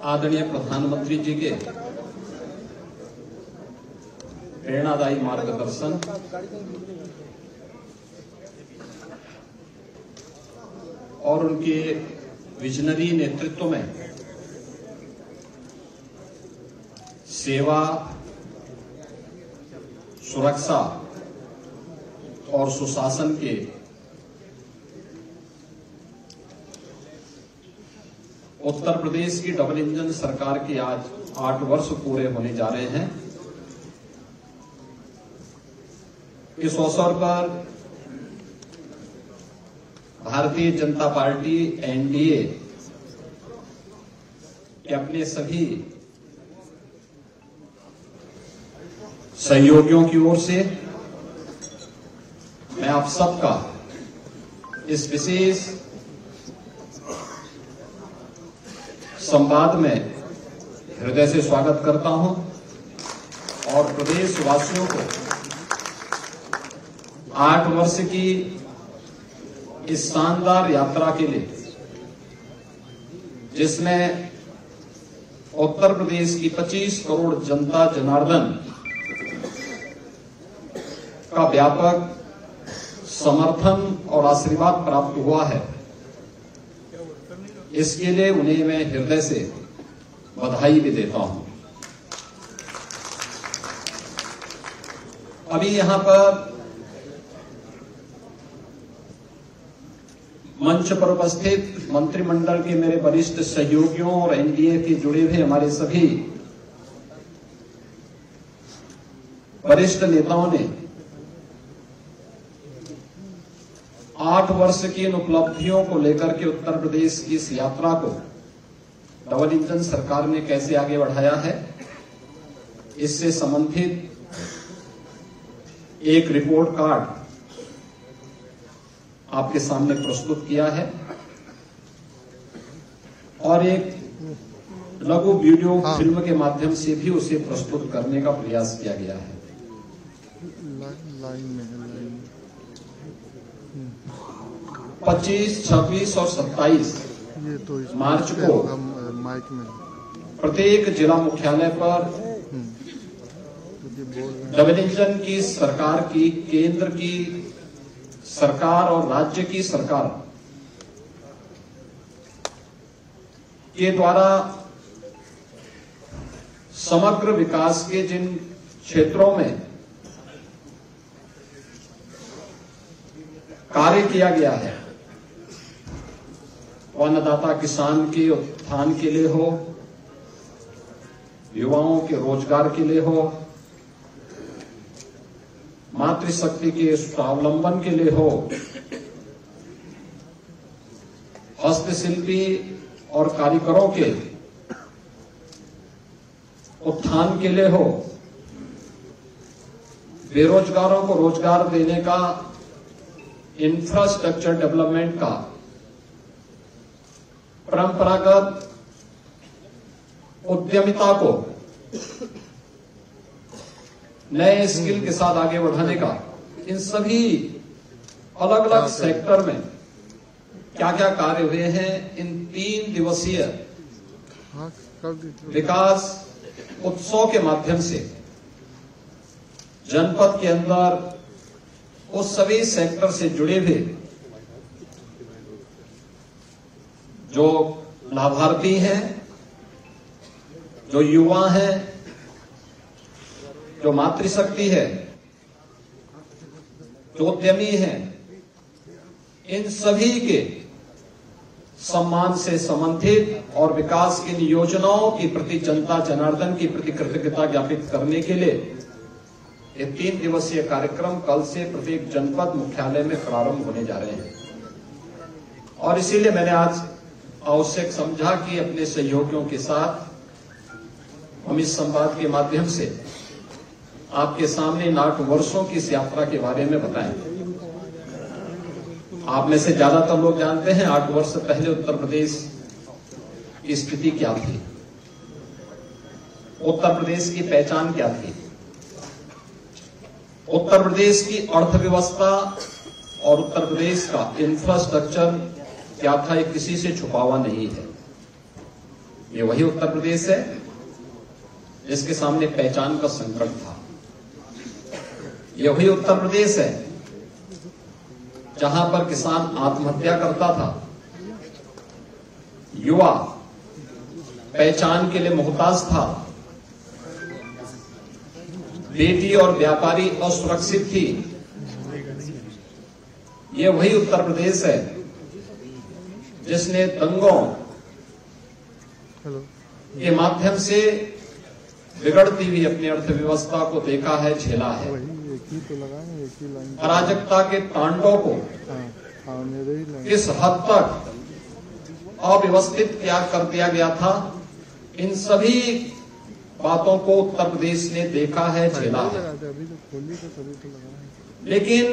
आदरणीय प्रधानमंत्री जी के प्रेरणादायी मार्गदर्शन और उनके विजनरी नेतृत्व में सेवा, सुरक्षा और सुशासन के उत्तर प्रदेश की डबल इंजन सरकार के आज 8 वर्ष पूरे होने जा रहे हैं। इस अवसर पर भारतीय जनता पार्टी एनडीए के अपने सभी सहयोगियों की ओर से मैं आप सबका इस विशेष संवाद में हृदय से स्वागत करता हूं और प्रदेशवासियों को 8 वर्ष की इस शानदार यात्रा के लिए, जिसमें उत्तर प्रदेश की 25 करोड़ जनता जनार्दन का व्यापक समर्थन और आशीर्वाद प्राप्त हुआ है, इसके लिए उन्हें मैं हृदय से बधाई भी देता हूं। अभी यहां पर मंच पर उपस्थित मंत्रिमंडल के मेरे वरिष्ठ सहयोगियों और एनडीए के जुड़े हुए हमारे सभी वरिष्ठ नेताओं ने 8 वर्ष की इन उपलब्धियों को लेकर के उत्तर प्रदेश की इस यात्रा को डबल इंजन सरकार ने कैसे आगे बढ़ाया है, इससे संबंधित एक रिपोर्ट कार्ड आपके सामने प्रस्तुत किया है और एक लघु वीडियो फिल्म के माध्यम से भी उसे प्रस्तुत करने का प्रयास किया गया है। 25, 26 और 27 मार्च को प्रत्येक जिला मुख्यालय पर डबल इंजन की सरकार की, केंद्र की सरकार और राज्य की सरकार के द्वारा समग्र विकास के जिन क्षेत्रों में कार्य किया गया है, अन्नदाता किसान के उत्थान के लिए हो, युवाओं के रोजगार के लिए हो, मातृशक्ति के स्वावलंबन के लिए हो, हस्तशिल्पी और कारीगरों के उत्थान के लिए हो, बेरोजगारों को रोजगार देने का, इंफ्रास्ट्रक्चर डेवलपमेंट का, परंपरागत उद्यमिता को नए स्किल के साथ आगे बढ़ाने का, इन सभी अलग अलग सेक्टर में क्या क्या कार्य हुए हैं, इन 3 दिवसीय विकास उत्सव के माध्यम से जनपद के अंदर उस सभी सेक्टर से जुड़े हुए जो लाभार्थी हैं, जो युवा हैं, जो मातृशक्ति है, जो उद्यमी हैं, इन सभी के सम्मान से संबंधित और विकास की योजनाओं के प्रति जनता जनार्दन की प्रति कृतज्ञता ज्ञापित करने के लिए ये 3 दिवसीय कार्यक्रम कल से प्रत्येक जनपद मुख्यालय में प्रारंभ होने जा रहे हैं। और इसीलिए मैंने आज आवश्यक समझा कि अपने सहयोगियों के साथ हम इस संवाद के माध्यम से आपके सामने इन 8 वर्षों की इस यात्रा के बारे में बताएं। आप में से ज्यादातर लोग जानते हैं 8 वर्ष पहले उत्तर प्रदेश की स्थिति क्या थी, उत्तर प्रदेश की पहचान क्या थी, उत्तर प्रदेश की अर्थव्यवस्था और उत्तर प्रदेश का इंफ्रास्ट्रक्चर क्या था, ये किसी से छुपा हुआ नहीं है। ये वही उत्तर प्रदेश है जिसके सामने पहचान का संकट था। ये वही उत्तर प्रदेश है जहां पर किसान आत्महत्या करता था, युवा पहचान के लिए मोहताज था, बेटी और व्यापारी असुरक्षित थी। ये वही उत्तर प्रदेश है जिसने दंगों के माध्यम से बिगड़ती हुई अपनी अर्थव्यवस्था को देखा है, झेला है। अराजकता के तांडव को किस हद तक अव्यवस्थित क्या कर दिया गया था, इन सभी बातों को उत्तर प्रदेश ने देखा है, झेला है। लेकिन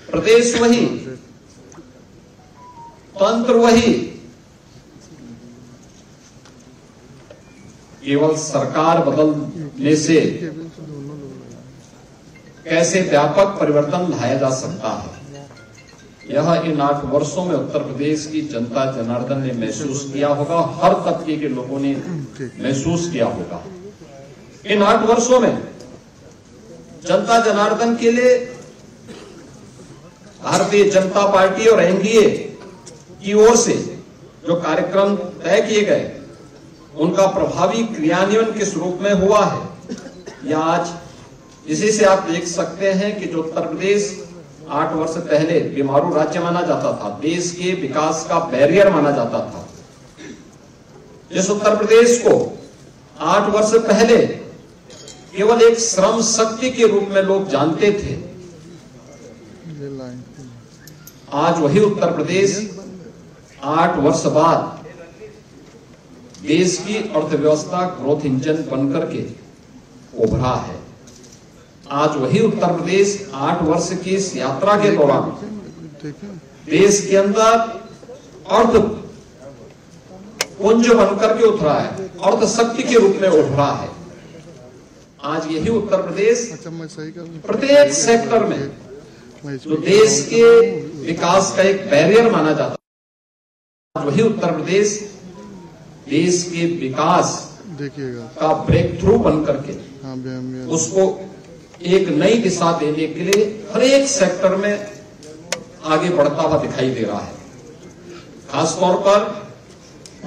प्रदेश वही, तंत्र वही, केवल सरकार बदलने से कैसे व्यापक परिवर्तन लाया जा सकता है, यह इन 8 वर्षों में उत्तर प्रदेश की जनता जनार्दन ने महसूस किया होगा, हर तबके के लोगों ने महसूस किया होगा। इन 8 वर्षों में जनता जनार्दन के लिए भारतीय जनता पार्टी और एनडीए की ओर से जो कार्यक्रम तय किए गए, उनका प्रभावी क्रियान्वयन किस रूप में हुआ है, या आज इसी से आप देख सकते हैं कि जो उत्तर प्रदेश 8 वर्ष पहले बीमारू राज्य माना जाता था, देश के विकास का बैरियर माना जाता था, जिस उत्तर प्रदेश को 8 वर्ष पहले केवल एक श्रम शक्ति के रूप में लोग जानते थे, आज वही उत्तर प्रदेश 8 वर्ष बाद देश की अर्थव्यवस्था ग्रोथ इंजन बनकर के उभरा है। आज वही उत्तर प्रदेश 8 वर्ष की इस यात्रा के दौरान देश के अंदर अर्थ पुंज बनकर के उतरा है, अर्थ शक्ति के रूप में उभरा है। आज यही उत्तर प्रदेश प्रत्येक सेक्टर में जो देश के विकास का एक बैरियर माना जाता है, आज वही उत्तर प्रदेश देश के विकास का ब्रेक थ्रू बन करके उसको एक नई दिशा देने के लिए हर एक सेक्टर में आगे बढ़ता हुआ दिखाई दे रहा है। खासतौर पर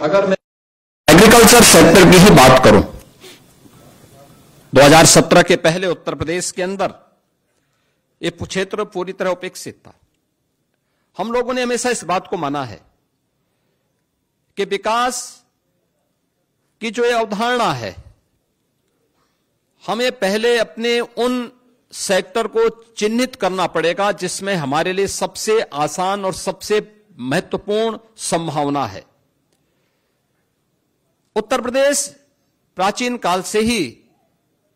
अगर मैं एग्रीकल्चर सेक्टर की ही बात करूं, 2017 के पहले उत्तर प्रदेश के अंदर ये क्षेत्र पूरी तरह उपेक्षित था। हम लोगों ने हमेशा इस बात को माना है कि विकास की जो ये अवधारणा है, हमें पहले अपने उन सेक्टर को चिन्हित करना पड़ेगा जिसमें हमारे लिए सबसे आसान और सबसे महत्वपूर्ण संभावना है। उत्तर प्रदेश प्राचीन काल से ही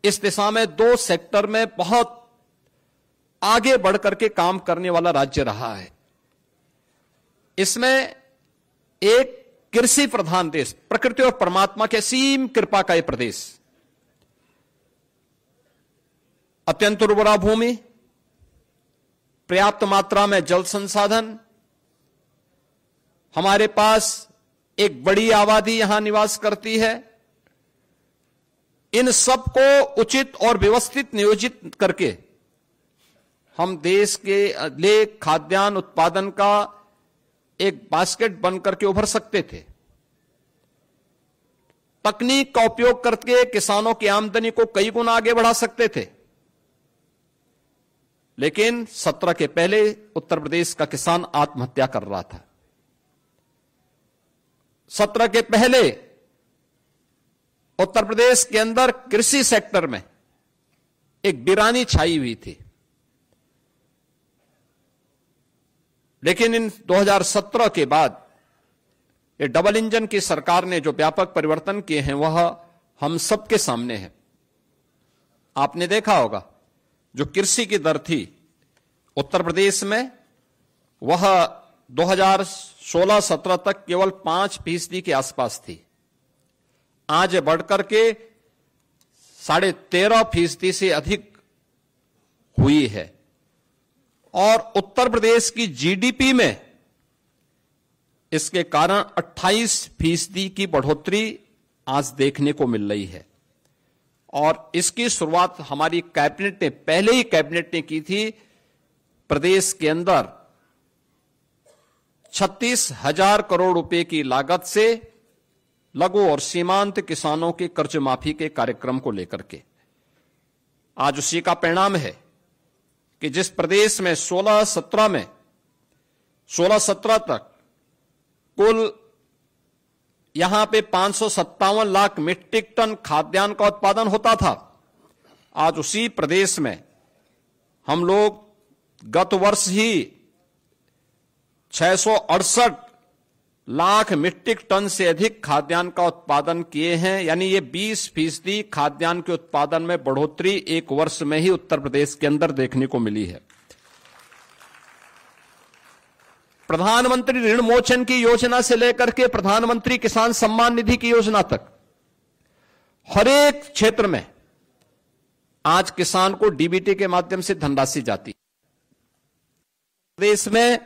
इस दिशा में 2 सेक्टर में बहुत आगे बढ़कर के काम करने वाला राज्य रहा है। इसमें एक कृषि प्रधान देश, प्रकृति और परमात्मा के असीम कृपा का यह प्रदेश, अत्यंत उर्वरा भूमि, पर्याप्त मात्रा में जल संसाधन, हमारे पास एक बड़ी आबादी यहां निवास करती है। इन सबको उचित और व्यवस्थित नियोजित करके हम देश के लिए खाद्यान्न उत्पादन का एक बास्केट बनकर के उभर सकते थे। तकनीक का उपयोग करके किसानों की आमदनी को कई गुना आगे बढ़ा सकते थे। लेकिन 17 के पहले उत्तर प्रदेश का किसान आत्महत्या कर रहा था। 17 के पहले उत्तर प्रदेश के अंदर कृषि सेक्टर में एक वीरानी छाई हुई थी। लेकिन इन 2017 के बाद ये डबल इंजन की सरकार ने जो व्यापक परिवर्तन किए हैं वह हम सबके सामने है। आपने देखा होगा जो कृषि की दर थी उत्तर प्रदेश में, वह 2016-17 तक केवल 5% के आसपास थी। आज बढ़कर के 13.5% से अधिक हुई है। और उत्तर प्रदेश की जीडीपी में इसके कारण 28% की बढ़ोतरी आज देखने को मिल रही है। और इसकी शुरुआत हमारी कैबिनेट ने, पहले ही कैबिनेट ने की थी। प्रदेश के अंदर 36,000 करोड़ रुपए की लागत से लघु और सीमांत किसानों के कर्ज माफी के कार्यक्रम को लेकर के आज उसी का परिणाम है कि जिस प्रदेश में 16-17 तक कुल यहां पे 557 लाख मीट्रिक टन खाद्यान्न का उत्पादन होता था, आज उसी प्रदेश में हम लोग गत वर्ष ही 668 लाख मीट्रिक टन से अधिक खाद्यान्न का उत्पादन किए हैं। यानी ये 20% खाद्यान्न के उत्पादन में बढ़ोतरी एक वर्ष में ही उत्तर प्रदेश के अंदर देखने को मिली है। प्रधानमंत्री ऋण मोचन की योजना से लेकर के प्रधानमंत्री किसान सम्मान निधि की योजना तक हर एक क्षेत्र में आज किसान को डीबीटी के माध्यम से धनराशि जाती है। प्रदेश में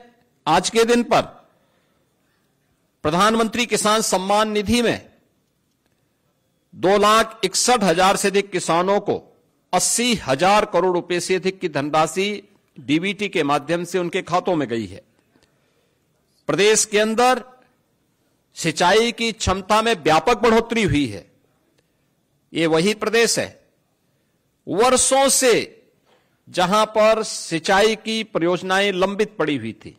आज के दिन पर प्रधानमंत्री किसान सम्मान निधि में 2,61,000 से अधिक किसानों को 80,000 करोड़ रुपए से अधिक की धनराशि डीबीटी के माध्यम से उनके खातों में गई है। प्रदेश के अंदर सिंचाई की क्षमता में व्यापक बढ़ोतरी हुई है। ये वही प्रदेश है वर्षों से जहां पर सिंचाई की परियोजनाएं लंबित पड़ी हुई थी।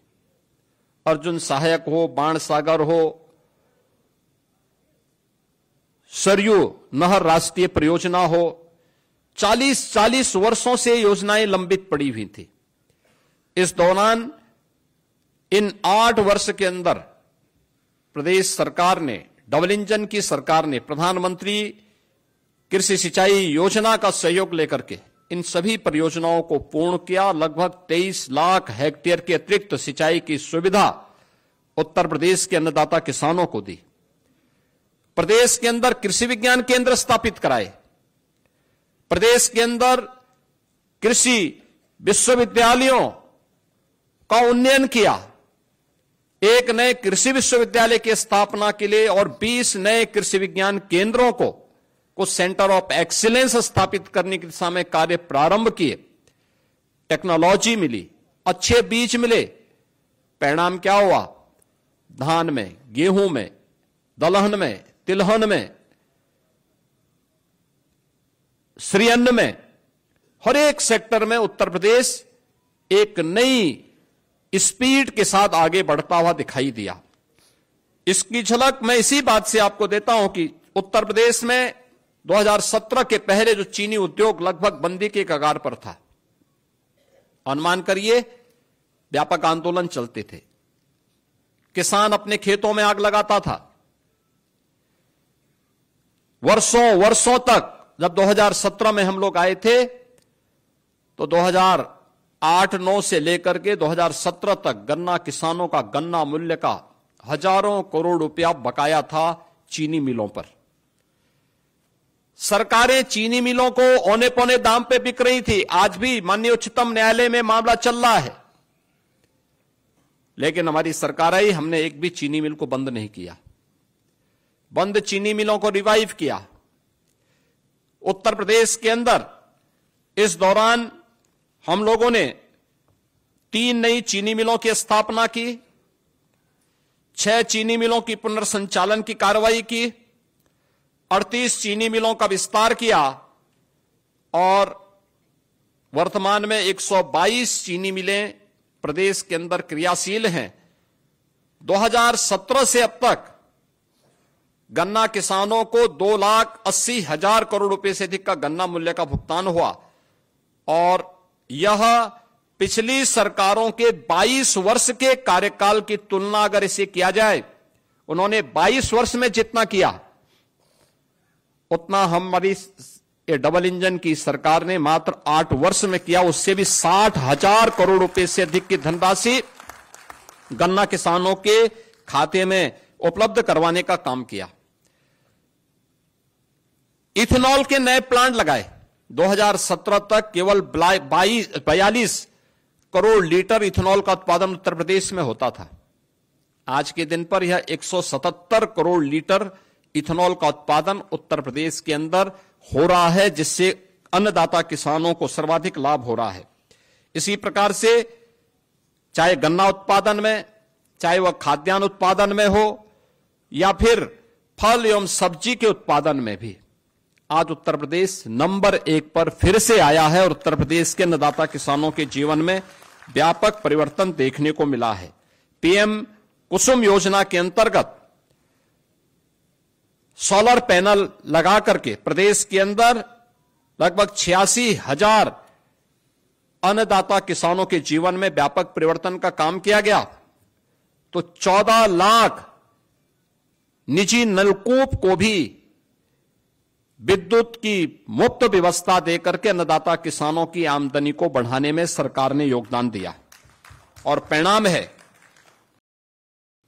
अर्जुन सहायक हो, बाणसागर हो, सरयू नहर राष्ट्रीय परियोजना हो, 40 वर्षों से योजनाएं लंबित पड़ी हुई थी। इस दौरान इन 8 वर्ष के अंदर प्रदेश सरकार ने, डबल इंजन की सरकार ने प्रधानमंत्री कृषि सिंचाई योजना का सहयोग लेकर के इन सभी परियोजनाओं को पूर्ण किया। लगभग 23 लाख हेक्टेयर के अतिरिक्त सिंचाई की सुविधा उत्तर प्रदेश के अन्नदाता किसानों को दी। प्रदेश के अंदर कृषि विज्ञान केंद्र स्थापित कराए। प्रदेश के अंदर कृषि विश्वविद्यालयों का उन्नयन किया। एक नए कृषि विश्वविद्यालय की स्थापना के लिए और 20 नए कृषि विज्ञान केंद्रों को कुछ सेंटर ऑफ एक्सीलेंस स्थापित करने की दिशा में कार्य प्रारंभ किए। टेक्नोलॉजी मिली, अच्छे बीज मिले। परिणाम क्या हुआ? धान में, गेहूं में, दलहन में, तिलहन में, श्रीअन्न में, हर एक सेक्टर में उत्तर प्रदेश एक नई स्पीड के साथ आगे बढ़ता हुआ दिखाई दिया। इसकी झलक मैं इसी बात से आपको देता हूं कि उत्तर प्रदेश में 2017 के पहले जो चीनी उद्योग लगभग बंदी के कगार पर था, अनुमान करिए व्यापक आंदोलन चलते थे, किसान अपने खेतों में आग लगाता था। वर्षों तक जब 2017 में हम लोग आए थे तो 2008-9 से लेकर के 2017 तक गन्ना किसानों का गन्ना मूल्य का हजारों करोड़ रुपया बकाया था चीनी मिलों पर। सरकारें चीनी मिलों को औने पौने दाम पे बिक रही थी। आज भी माननीय उच्चतम न्यायालय में मामला चल रहा है, लेकिन हमारी सरकार आई, हमने एक भी चीनी मिल को बंद नहीं किया। बंद चीनी मिलों को रिवाइव किया। उत्तर प्रदेश के अंदर इस दौरान हम लोगों ने 3 नई चीनी मिलों की स्थापना की, 6 चीनी मिलों की पुनर्संचालन की कार्रवाई की, 38 चीनी मिलों का विस्तार किया और वर्तमान में 122 चीनी मिलें प्रदेश के अंदर क्रियाशील हैं। 2017 से अब तक गन्ना किसानों को 2,80,000 करोड़ रुपए से अधिक का गन्ना मूल्य का भुगतान हुआ और यह पिछली सरकारों के 22 वर्ष के कार्यकाल की तुलना अगर इसे किया जाए, उन्होंने 22 वर्ष में जितना किया उतना हमारी डबल इंजन की सरकार ने मात्र 8 वर्ष में किया। उससे भी 60,000 करोड़ रुपए से अधिक की धनराशि गन्ना किसानों के खाते में उपलब्ध करवाने का काम किया। इथेनॉल के नए प्लांट लगाए। 2017 तक केवल 42 करोड़ लीटर इथेनॉल का उत्पादन उत्तर प्रदेश में होता था। आज के दिन पर यह 177 करोड़ लीटर इथेनॉल का उत्पादन उत्तर प्रदेश के अंदर हो रहा है, जिससे अन्नदाता किसानों को सर्वाधिक लाभ हो रहा है। इसी प्रकार से चाहे गन्ना उत्पादन में, चाहे वह खाद्यान्न उत्पादन में हो या फिर फल एवं सब्जी के उत्पादन में भी आज उत्तर प्रदेश नंबर 1 पर फिर से आया है और उत्तर प्रदेश के अन्नदाता किसानों के जीवन में व्यापक परिवर्तन देखने को मिला है। पीएम कुसुम योजना के अंतर्गत सोलर पैनल लगा करके प्रदेश के अंदर लगभग 86,000 अन्नदाता किसानों के जीवन में व्यापक परिवर्तन का काम किया गया। तो 14 लाख निजी नलकूप को भी विद्युत की मुफ्त व्यवस्था देकर के अन्नदाता किसानों की आमदनी को बढ़ाने में सरकार ने योगदान दिया और परिणाम है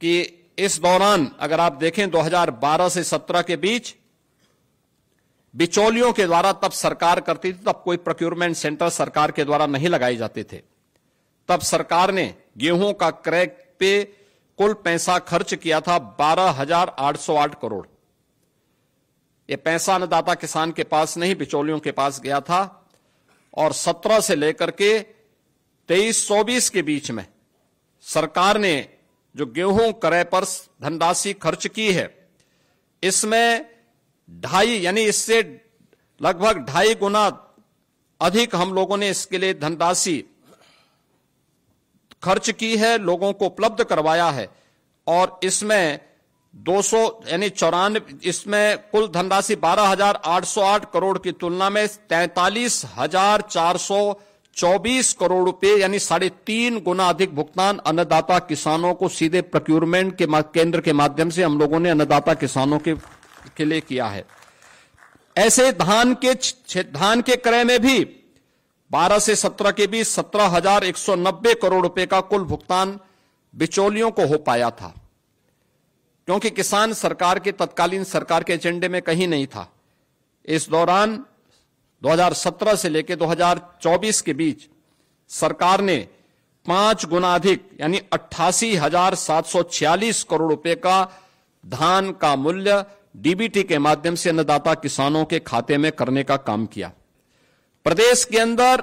कि इस दौरान अगर आप देखें 2012 से 17 के बीच बिचौलियों के द्वारा तब सरकार करती थी, तब कोई प्रोक्योरमेंट सेंटर सरकार के द्वारा नहीं लगाए जाते थे। तब सरकार ने गेहूं का क्रय पे कुल पैसा खर्च किया था 12,808 करोड़। यह पैसा अन्नदाता किसान के पास नहीं, बिचौलियों के पास गया था। और 17 से लेकर के 23-24 के बीच में सरकार ने जो गेहूं क्रय पर धनराशि खर्च की है, इसमें 2.5 यानी इससे लगभग 2.5 गुना अधिक हम लोगों ने इसके लिए धनराशि खर्च की है, लोगों को उपलब्ध करवाया है। और इसमें 200 यानी 94, इसमें कुल धनराशि 12,808 करोड़ की तुलना में 43,424 करोड़ रुपए यानी 3.5 गुना अधिक भुगतान अन्नदाता किसानों को सीधे प्रोक्योरमेंट के केंद्र के माध्यम से हम लोगों ने अन्नदाता किसानों के लिए किया है। ऐसे धान के क्रय में भी 12 से 17 के बीच 17,190 करोड़ रुपए का कुल भुगतान बिचौलियों को हो पाया था, क्योंकि किसान सरकार के तत्कालीन सरकार के एजेंडे में कहीं नहीं था। इस दौरान 2017 से लेकर 2024 के बीच सरकार ने 5 गुना अधिक यानी 88,746 करोड़ रुपए का धान का मूल्य डीबीटी के माध्यम से अन्नदाता किसानों के खाते में करने का काम किया। प्रदेश के अंदर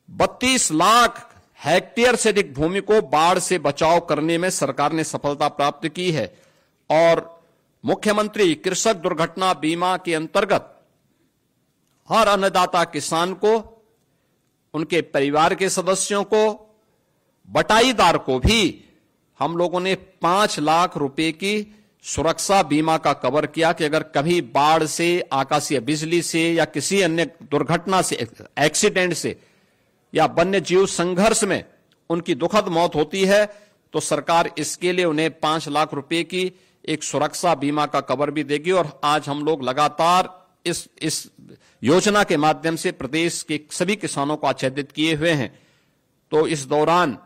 32 लाख हेक्टेयर से अधिक भूमि को बाढ़ से बचाव करने में सरकार ने सफलता प्राप्त की है और मुख्यमंत्री कृषक दुर्घटना बीमा के अंतर्गत हर अन्नदाता किसान को, उनके परिवार के सदस्यों को, बटाईदार को भी हम लोगों ने 5 लाख रुपए की सुरक्षा बीमा का कवर किया कि अगर कभी बाढ़ से, आकाशीय बिजली से या किसी अन्य दुर्घटना से, एक्सीडेंट से या वन्य जीव संघर्ष में उनकी दुखद मौत होती है तो सरकार इसके लिए उन्हें 5 लाख रुपए की एक सुरक्षा बीमा का कवर भी देगी। और आज हम लोग लगातार इस योजना के माध्यम से प्रदेश के सभी किसानों को आच्छादित किए हुए हैं। तो इस दौरान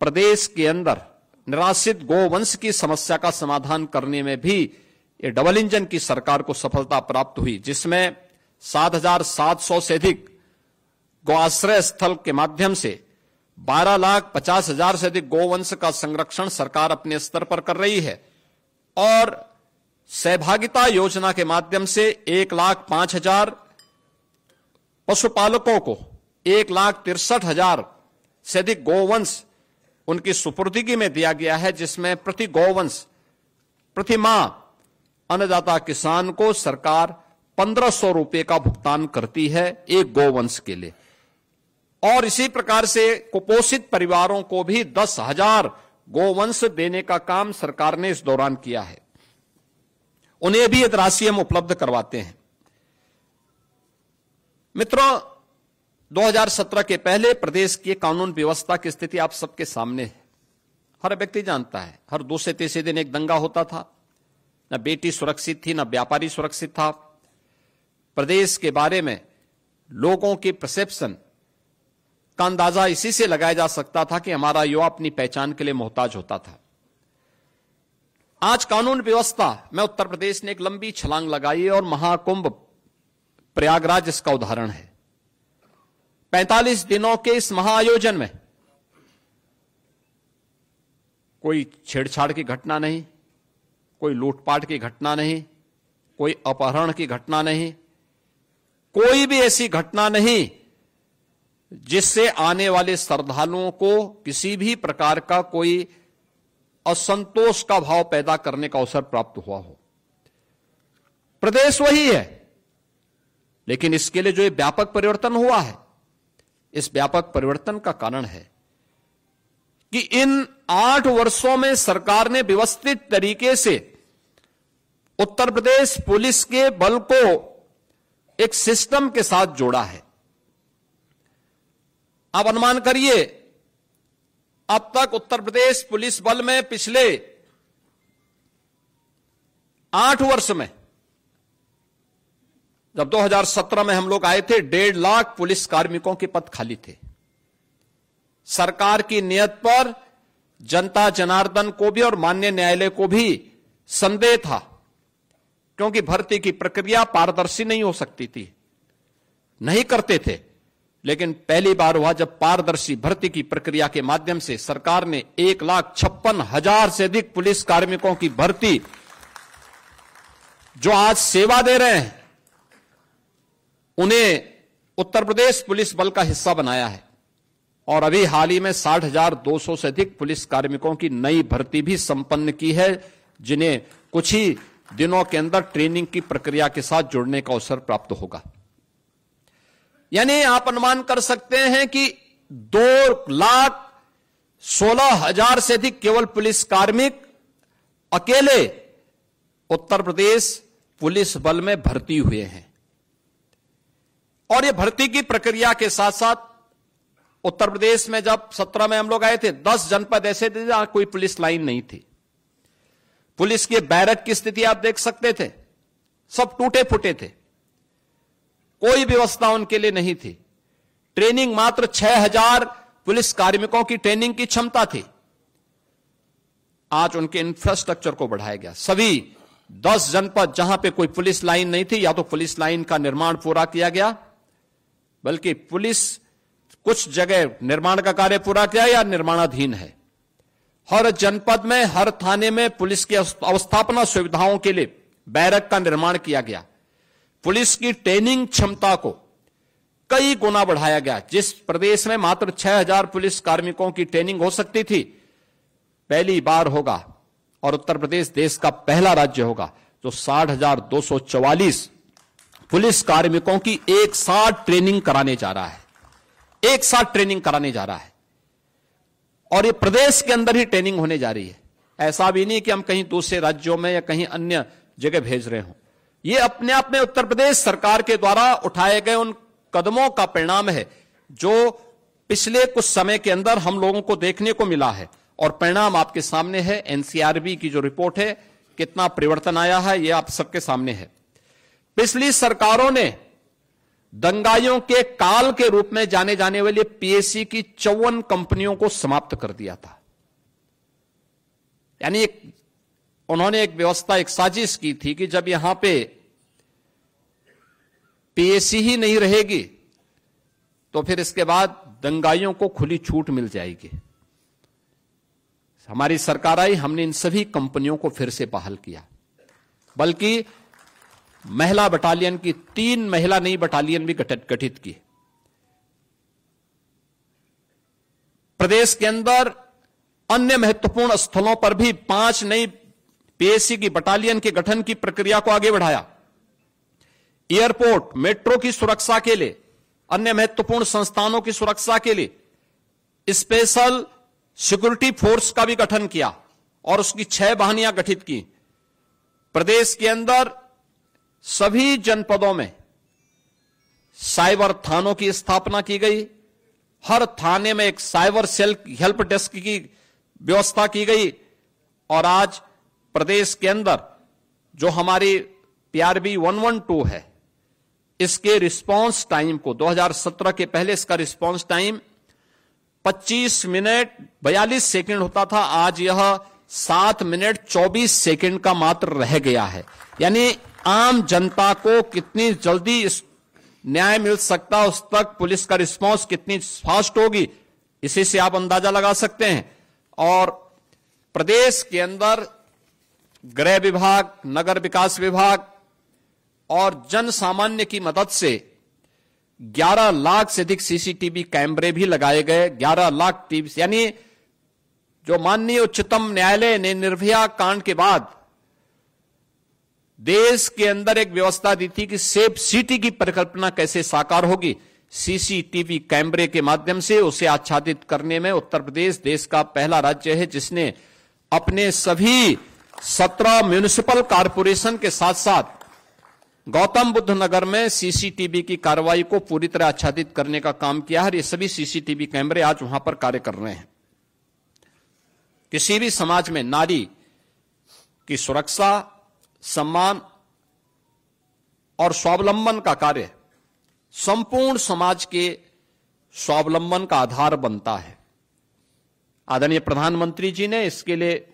प्रदेश के अंदर निराश्रित गोवंश की समस्या का समाधान करने में भी ये डबल इंजन की सरकार को सफलता प्राप्त हुई, जिसमें 7,700 से अधिक गौआश्रय स्थल के माध्यम से 12,50,000 से अधिक गोवंश का संरक्षण सरकार अपने स्तर पर कर रही है। और सहभागिता योजना के माध्यम से 1,05,000 पशुपालकों को 1,63,000 से अधिक गोवंश उनकी सुपुर्दगी में दिया गया है, जिसमें प्रति गोवंश प्रति माह अन्नदाता किसान को सरकार 1,500 रुपए का भुगतान करती है एक गोवंश के लिए। और इसी प्रकार से कुपोषित परिवारों को भी 10,000 गोवंश देने का काम सरकार ने इस दौरान किया है। उन्हें भी ये राशि हम उपलब्ध करवाते हैं। मित्रों, 2017 के पहले प्रदेश की कानून व्यवस्था की स्थिति आप सबके सामने है। हर व्यक्ति जानता है, हर दूसरे तीसरे दिन एक दंगा होता था, न बेटी सुरक्षित थी, न व्यापारी सुरक्षित था। प्रदेश के बारे में लोगों की परसेप्शन का अंदाजा इसी से लगाया जा सकता था कि हमारा युवा अपनी पहचान के लिए मोहताज होता था। आज कानून व्यवस्था में उत्तर प्रदेश ने एक लंबी छलांग लगाई और महाकुंभ प्रयागराज इसका उदाहरण है। 45 दिनों के इस महाआयोजन में कोई छेड़छाड़ की घटना नहीं, कोई लूटपाट की घटना नहीं, कोई अपहरण की घटना नहीं, कोई भी ऐसी घटना नहीं जिससे आने वाले श्रद्धालुओं को किसी भी प्रकार का कोई असंतोष का भाव पैदा करने का अवसर प्राप्त हुआ हो। प्रदेश वही है, लेकिन इसके लिए जो ये व्यापक परिवर्तन हुआ है, इस व्यापक परिवर्तन का कारण है कि इन 8 वर्षों में सरकार ने व्यवस्थित तरीके से उत्तर प्रदेश पुलिस के बल को एक सिस्टम के साथ जोड़ा है। आप अनुमान करिए, अब तक उत्तर प्रदेश पुलिस बल में पिछले 8 वर्ष में, जब 2017 में हम लोग आए थे, 1.5 लाख पुलिस कार्मिकों के पद खाली थे। सरकार की नियत पर जनता जनार्दन को भी और माननीय न्यायालय को भी संदेह था, क्योंकि भर्ती की प्रक्रिया पारदर्शी नहीं हो सकती थी, नहीं करते थे। लेकिन पहली बार हुआ जब पारदर्शी भर्ती की प्रक्रिया के माध्यम से सरकार ने 1,56,000 से अधिक पुलिस कार्मिकों की भर्ती, जो आज सेवा दे रहे हैं, उन्हें उत्तर प्रदेश पुलिस बल का हिस्सा बनाया है। और अभी हाल ही में 60,200 से अधिक पुलिस कार्मिकों की नई भर्ती भी संपन्न की है, जिन्हें कुछ ही दिनों के अंदर ट्रेनिंग की प्रक्रिया के साथ जुड़ने का अवसर प्राप्त होगा। यानी आप अनुमान कर सकते हैं कि 2,16,000 से अधिक केवल पुलिस कार्मिक अकेले उत्तर प्रदेश पुलिस बल में भर्ती हुए हैं। और ये भर्ती की प्रक्रिया के साथ साथ उत्तर प्रदेश में जब 17 में हम लोग आए थे, 10 जनपद ऐसे थे जहां कोई पुलिस लाइन नहीं थी। पुलिस के बैरक की स्थिति आप देख सकते थे, सब टूटे फूटे थे, कोई व्यवस्था उनके लिए नहीं थी। ट्रेनिंग मात्र 6,000 पुलिस कार्मिकों की ट्रेनिंग की क्षमता थी। आज उनके इंफ्रास्ट्रक्चर को बढ़ाया गया। सभी 10 जनपद जहां पे कोई पुलिस लाइन नहीं थी, या तो पुलिस लाइन का निर्माण पूरा किया गया, बल्कि पुलिस कुछ जगह निर्माण का कार्य पूरा किया या निर्माणाधीन है। हर जनपद में, हर थाने में पुलिस की अवस्थापना सुविधाओं के लिए बैरक का निर्माण किया गया। पुलिस की ट्रेनिंग क्षमता को कई गुना बढ़ाया गया। जिस प्रदेश में मात्र 6,000 पुलिस कार्मिकों की ट्रेनिंग हो सकती थी, पहली बार होगा और उत्तर प्रदेश देश का पहला राज्य होगा जो 60,244 पुलिस कार्मिकों की एक साथ ट्रेनिंग कराने जा रहा है। एक साथ ट्रेनिंग कराने जा रहा है, और ये प्रदेश के अंदर ही ट्रेनिंग होने जा रही है। ऐसा भी नहीं कि हम कहीं दूसरे राज्यों में या कहीं अन्य जगह भेज रहे हों। ये अपने आप में उत्तर प्रदेश सरकार के द्वारा उठाए गए उन कदमों का परिणाम है, जो पिछले कुछ समय के अंदर हम लोगों को देखने को मिला है। और परिणाम आपके सामने है। एनसीआरबी की जो रिपोर्ट है, कितना परिवर्तन आया है, यह आप सबके सामने है। पिछली सरकारों ने दंगाइयों के काल के रूप में जाने जाने वाली पीएससी की 54 कंपनियों को समाप्त कर दिया था। यानी उन्होंने एक व्यवस्था, एक साजिश की थी कि जब यहां पे पीएससी ही नहीं रहेगी तो फिर इसके बाद दंगाइयों को खुली छूट मिल जाएगी। हमारी सरकार आई, हमने इन सभी कंपनियों को फिर से बहाल किया, बल्कि महिला बटालियन की 3 महिला नई बटालियन भी गठित की। प्रदेश के अंदर अन्य महत्वपूर्ण स्थलों पर भी 5 नई पीएससी की बटालियन के गठन की प्रक्रिया को आगे बढ़ाया। एयरपोर्ट, मेट्रो की सुरक्षा के लिए, अन्य महत्वपूर्ण संस्थानों की सुरक्षा के लिए स्पेशल सिक्योरिटी फोर्स का भी गठन किया और उसकी 6 वाहिनियां गठित की। प्रदेश के अंदर सभी जनपदों में साइबर थानों की स्थापना की गई। हर थाने में एक साइबर सेल हेल्प डेस्क की व्यवस्था की गई। और आज प्रदेश के अंदर जो हमारी पीआरबी 112 है, इसके रिस्पांस टाइम को 2017 के पहले इसका रिस्पांस टाइम 25 मिनट 42 सेकंड होता था, आज यह 7 मिनट 24 सेकंड का मात्र रह गया है। यानी आम जनता को कितनी जल्दी न्याय मिल सकता, उस तक पुलिस का रिस्पांस कितनी फास्ट होगी, इसी से आप अंदाजा लगा सकते हैं। और प्रदेश के अंदर गृह विभाग, नगर विकास विभाग और जन सामान्य की मदद से 11 लाख से अधिक सीसीटीवी कैमरे भी लगाए गए। 11 लाख टीवी, यानी जो माननीय उच्चतम न्यायालय ने निर्भया कांड के बाद देश के अंदर एक व्यवस्था दी थी कि सेफ सिटी की परिकल्पना कैसे साकार होगी, सीसीटीवी कैमरे के माध्यम से उसे आच्छादित करने में उत्तर प्रदेश देश का पहला राज्य है जिसने अपने सभी 17 म्युनिसिपल कॉरपोरेशन के साथ साथ गौतम बुद्ध नगर में सीसीटीवी की कार्रवाई को पूरी तरह आच्छादित करने का काम किया है। ये सभी सीसीटीवी कैमरे आज वहां पर कार्य कर रहे हैं। किसी भी समाज में नारी की सुरक्षा, सम्मान और स्वावलंबन का कार्य संपूर्ण समाज के स्वावलंबन का आधार बनता है। आदरणीय प्रधानमंत्री जी ने इसके लिए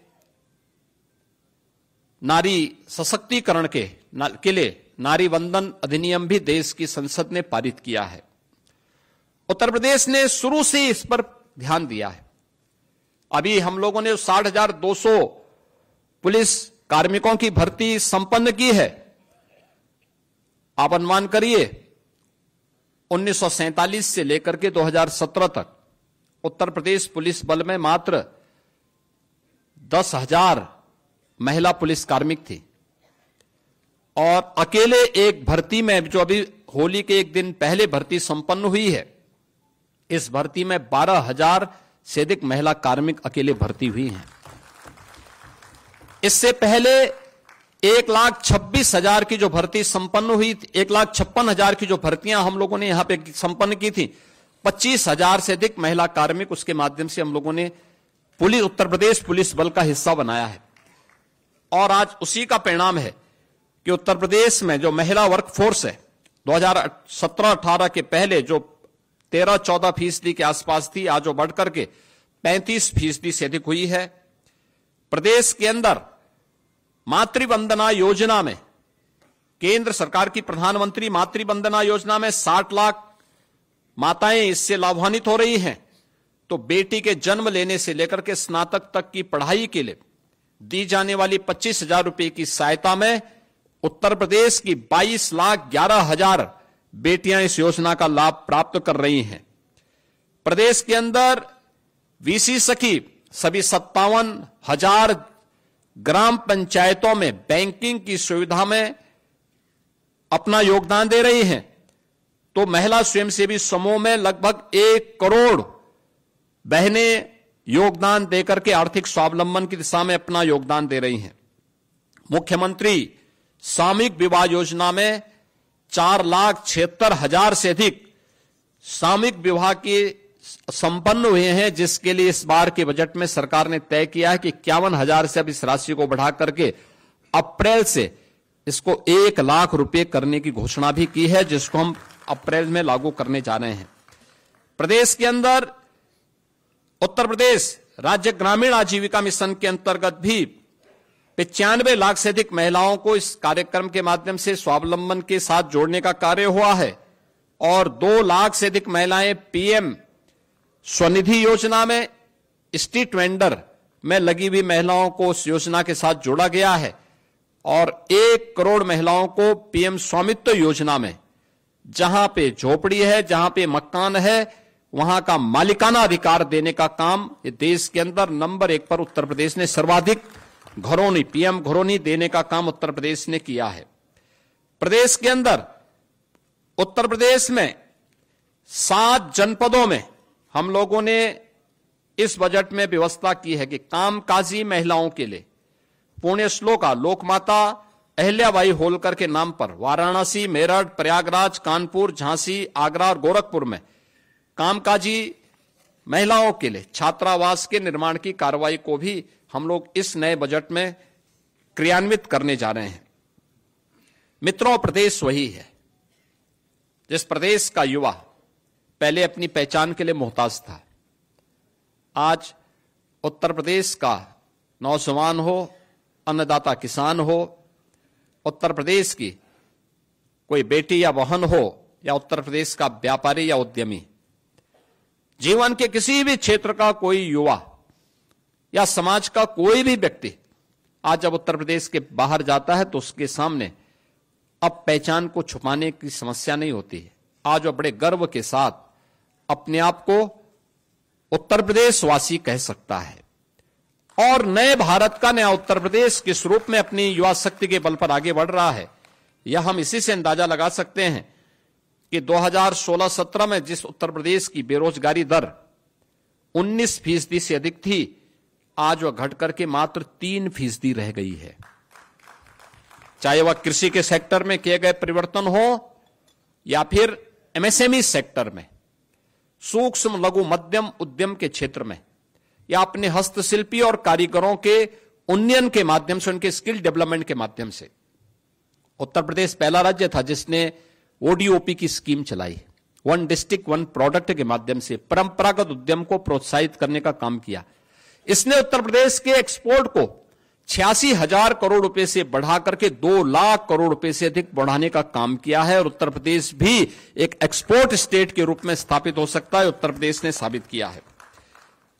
नारी सशक्तिकरण के लिए नारी वंदन अधिनियम भी देश की संसद ने पारित किया है। उत्तर प्रदेश ने शुरू से इस पर ध्यान दिया है। अभी हम लोगों ने 60,200 पुलिस कार्मिकों की भर्ती संपन्न की है। आप अनुमान करिए 1947 से लेकर के 2017 तक उत्तर प्रदेश पुलिस बल में मात्र 10,000 महिला पुलिस कार्मिक थी और अकेले एक भर्ती में जो अभी होली के एक दिन पहले भर्ती संपन्न हुई है, इस भर्ती में 12,000 से अधिक महिला कार्मिक अकेले भर्ती हुई हैं। इससे पहले 1,26,000 की जो भर्ती संपन्न हुई, 1,56,000 की जो भर्तियां हम लोगों ने यहां पे संपन्न की थी, 25,000 से अधिक महिला कार्मिक उसके माध्यम से हम लोगों ने उत्तर प्रदेश पुलिस बल का हिस्सा बनाया है। और आज उसी का परिणाम है कि उत्तर प्रदेश में जो महिला वर्कफोर्स है 2017-18 के पहले जो 13-14% के आसपास थी, आज वो बढ़कर के 35% से अधिक हुई है। प्रदेश के अंदर मातृवंदना योजना में, केंद्र सरकार की प्रधानमंत्री मातृवंदना योजना में 60 लाख माताएं इससे लाभान्वित हो रही हैं। तो बेटी के जन्म लेने से लेकर के स्नातक तक की पढ़ाई के लिए दी जाने वाली 25,000 रुपए की सहायता में उत्तर प्रदेश की 22,11,000 बेटियां इस योजना का लाभ प्राप्त कर रही हैं। प्रदेश के अंदर वीसी सखी सभी 57,000 ग्राम पंचायतों में बैंकिंग की सुविधा में अपना योगदान दे रही हैं। तो महिला स्वयंसेवी समूह में लगभग 1 करोड़ बहनें योगदान देकर के आर्थिक स्वावलंबन की दिशा में अपना योगदान दे रही हैं। मुख्यमंत्री सामूहिक विवाह योजना में 4,76,000 से अधिक सामूहिक विवाह के संपन्न हुए हैं, जिसके लिए इस बार के बजट में सरकार ने तय किया है कि 51,000 से अब इस राशि को बढ़ा करके अप्रैल से इसको 1 लाख रुपए करने की घोषणा भी की है, जिसको हम अप्रैल में लागू करने जा रहे हैं। प्रदेश के अंदर उत्तर प्रदेश राज्य ग्रामीण आजीविका मिशन के अंतर्गत भी 95 लाख से अधिक महिलाओं को इस कार्यक्रम के माध्यम से स्वावलंबन के साथ जोड़ने का कार्य हुआ है और 2 लाख से अधिक महिलाएं पीएम स्वनिधि योजना में स्ट्रीट वेंडर में लगी हुई महिलाओं को उस योजना के साथ जोड़ा गया है और 1 करोड़ महिलाओं को पीएम स्वामित्व योजना में, जहां पे झोपड़ी है, जहां पे मकान है, वहां का मालिकाना अधिकार देने का काम ये देश के अंदर नंबर 1 पर उत्तर प्रदेश ने सर्वाधिक घरौनी, पीएम घरौनी देने का काम उत्तर प्रदेश ने किया है। प्रदेश के अंदर उत्तर प्रदेश में 7 जनपदों में हम लोगों ने इस बजट में व्यवस्था की है कि कामकाजी महिलाओं के लिए पुण्य श्लोका लोकमाता अहिल्याबाई होलकर के नाम पर वाराणसी, मेरठ, प्रयागराज, कानपुर, झांसी, आगरा और गोरखपुर में कामकाजी महिलाओं के लिए छात्रावास के निर्माण की कार्रवाई को भी हम लोग इस नए बजट में क्रियान्वित करने जा रहे हैं। मित्रों, प्रदेश वही है जिस प्रदेश का युवा पहले अपनी पहचान के लिए मोहताज था। आज उत्तर प्रदेश का नौजवान हो, अन्नदाता किसान हो, उत्तर प्रदेश की कोई बेटी या बहन हो या उत्तर प्रदेश का व्यापारी या उद्यमी, जीवन के किसी भी क्षेत्र का कोई युवा या समाज का कोई भी व्यक्ति आज जब उत्तर प्रदेश के बाहर जाता है तो उसके सामने अब पहचान को छुपाने की समस्या नहीं होती है। आज वो बड़े गर्व के साथ अपने आप को उत्तर प्रदेश वासी कह सकता है और नए भारत का नया उत्तर प्रदेश किस रूप में अपनी युवा शक्ति के बल पर आगे बढ़ रहा है, यह हम इसी से अंदाजा लगा सकते हैं कि 2016-17 में जिस उत्तर प्रदेश की बेरोजगारी दर 19% से अधिक थी, आज वह घट करके मात्र 3% रह गई है। चाहे वह कृषि के सेक्टर में किए गए परिवर्तन हो या फिर एमएसएमई सेक्टर में, सूक्ष्म लघु मध्यम उद्यम के क्षेत्र में, या अपने हस्तशिल्पी और कारीगरों के उन्नयन के माध्यम से, उनके स्किल डेवलपमेंट के माध्यम से उत्तर प्रदेश पहला राज्य था जिसने ओडीओपी की स्कीम चलाई, वन डिस्ट्रिक्ट वन प्रोडक्ट के माध्यम से परंपरागत उद्यम को प्रोत्साहित करने का काम किया। इसने उत्तर प्रदेश के एक्सपोर्ट को 86,000 करोड़ रुपए से बढ़ा करके 2 लाख करोड़ रुपए से अधिक बढ़ाने का काम किया है और उत्तर प्रदेश भी एक एक्सपोर्ट स्टेट के रूप में स्थापित हो सकता है, उत्तर प्रदेश ने साबित किया है।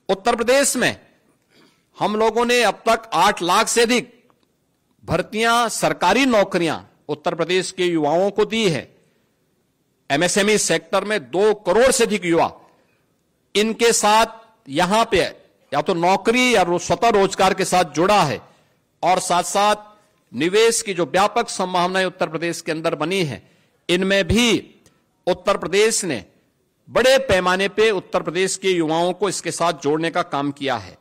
उत्तर प्रदेश में हम लोगों ने अब तक 8 लाख से अधिक भर्तियां, सरकारी नौकरियां उत्तर प्रदेश के युवाओं को दी है। एमएसएमई सेक्टर में 2 करोड़ से अधिक युवा इनके साथ यहां पे या तो नौकरी या स्वतः रोजगार के साथ जुड़ा है और साथ साथ निवेश की जो व्यापक संभावनाएं उत्तर प्रदेश के अंदर बनी है, इनमें भी उत्तर प्रदेश ने बड़े पैमाने पे उत्तर प्रदेश के युवाओं को इसके साथ जोड़ने का काम किया है।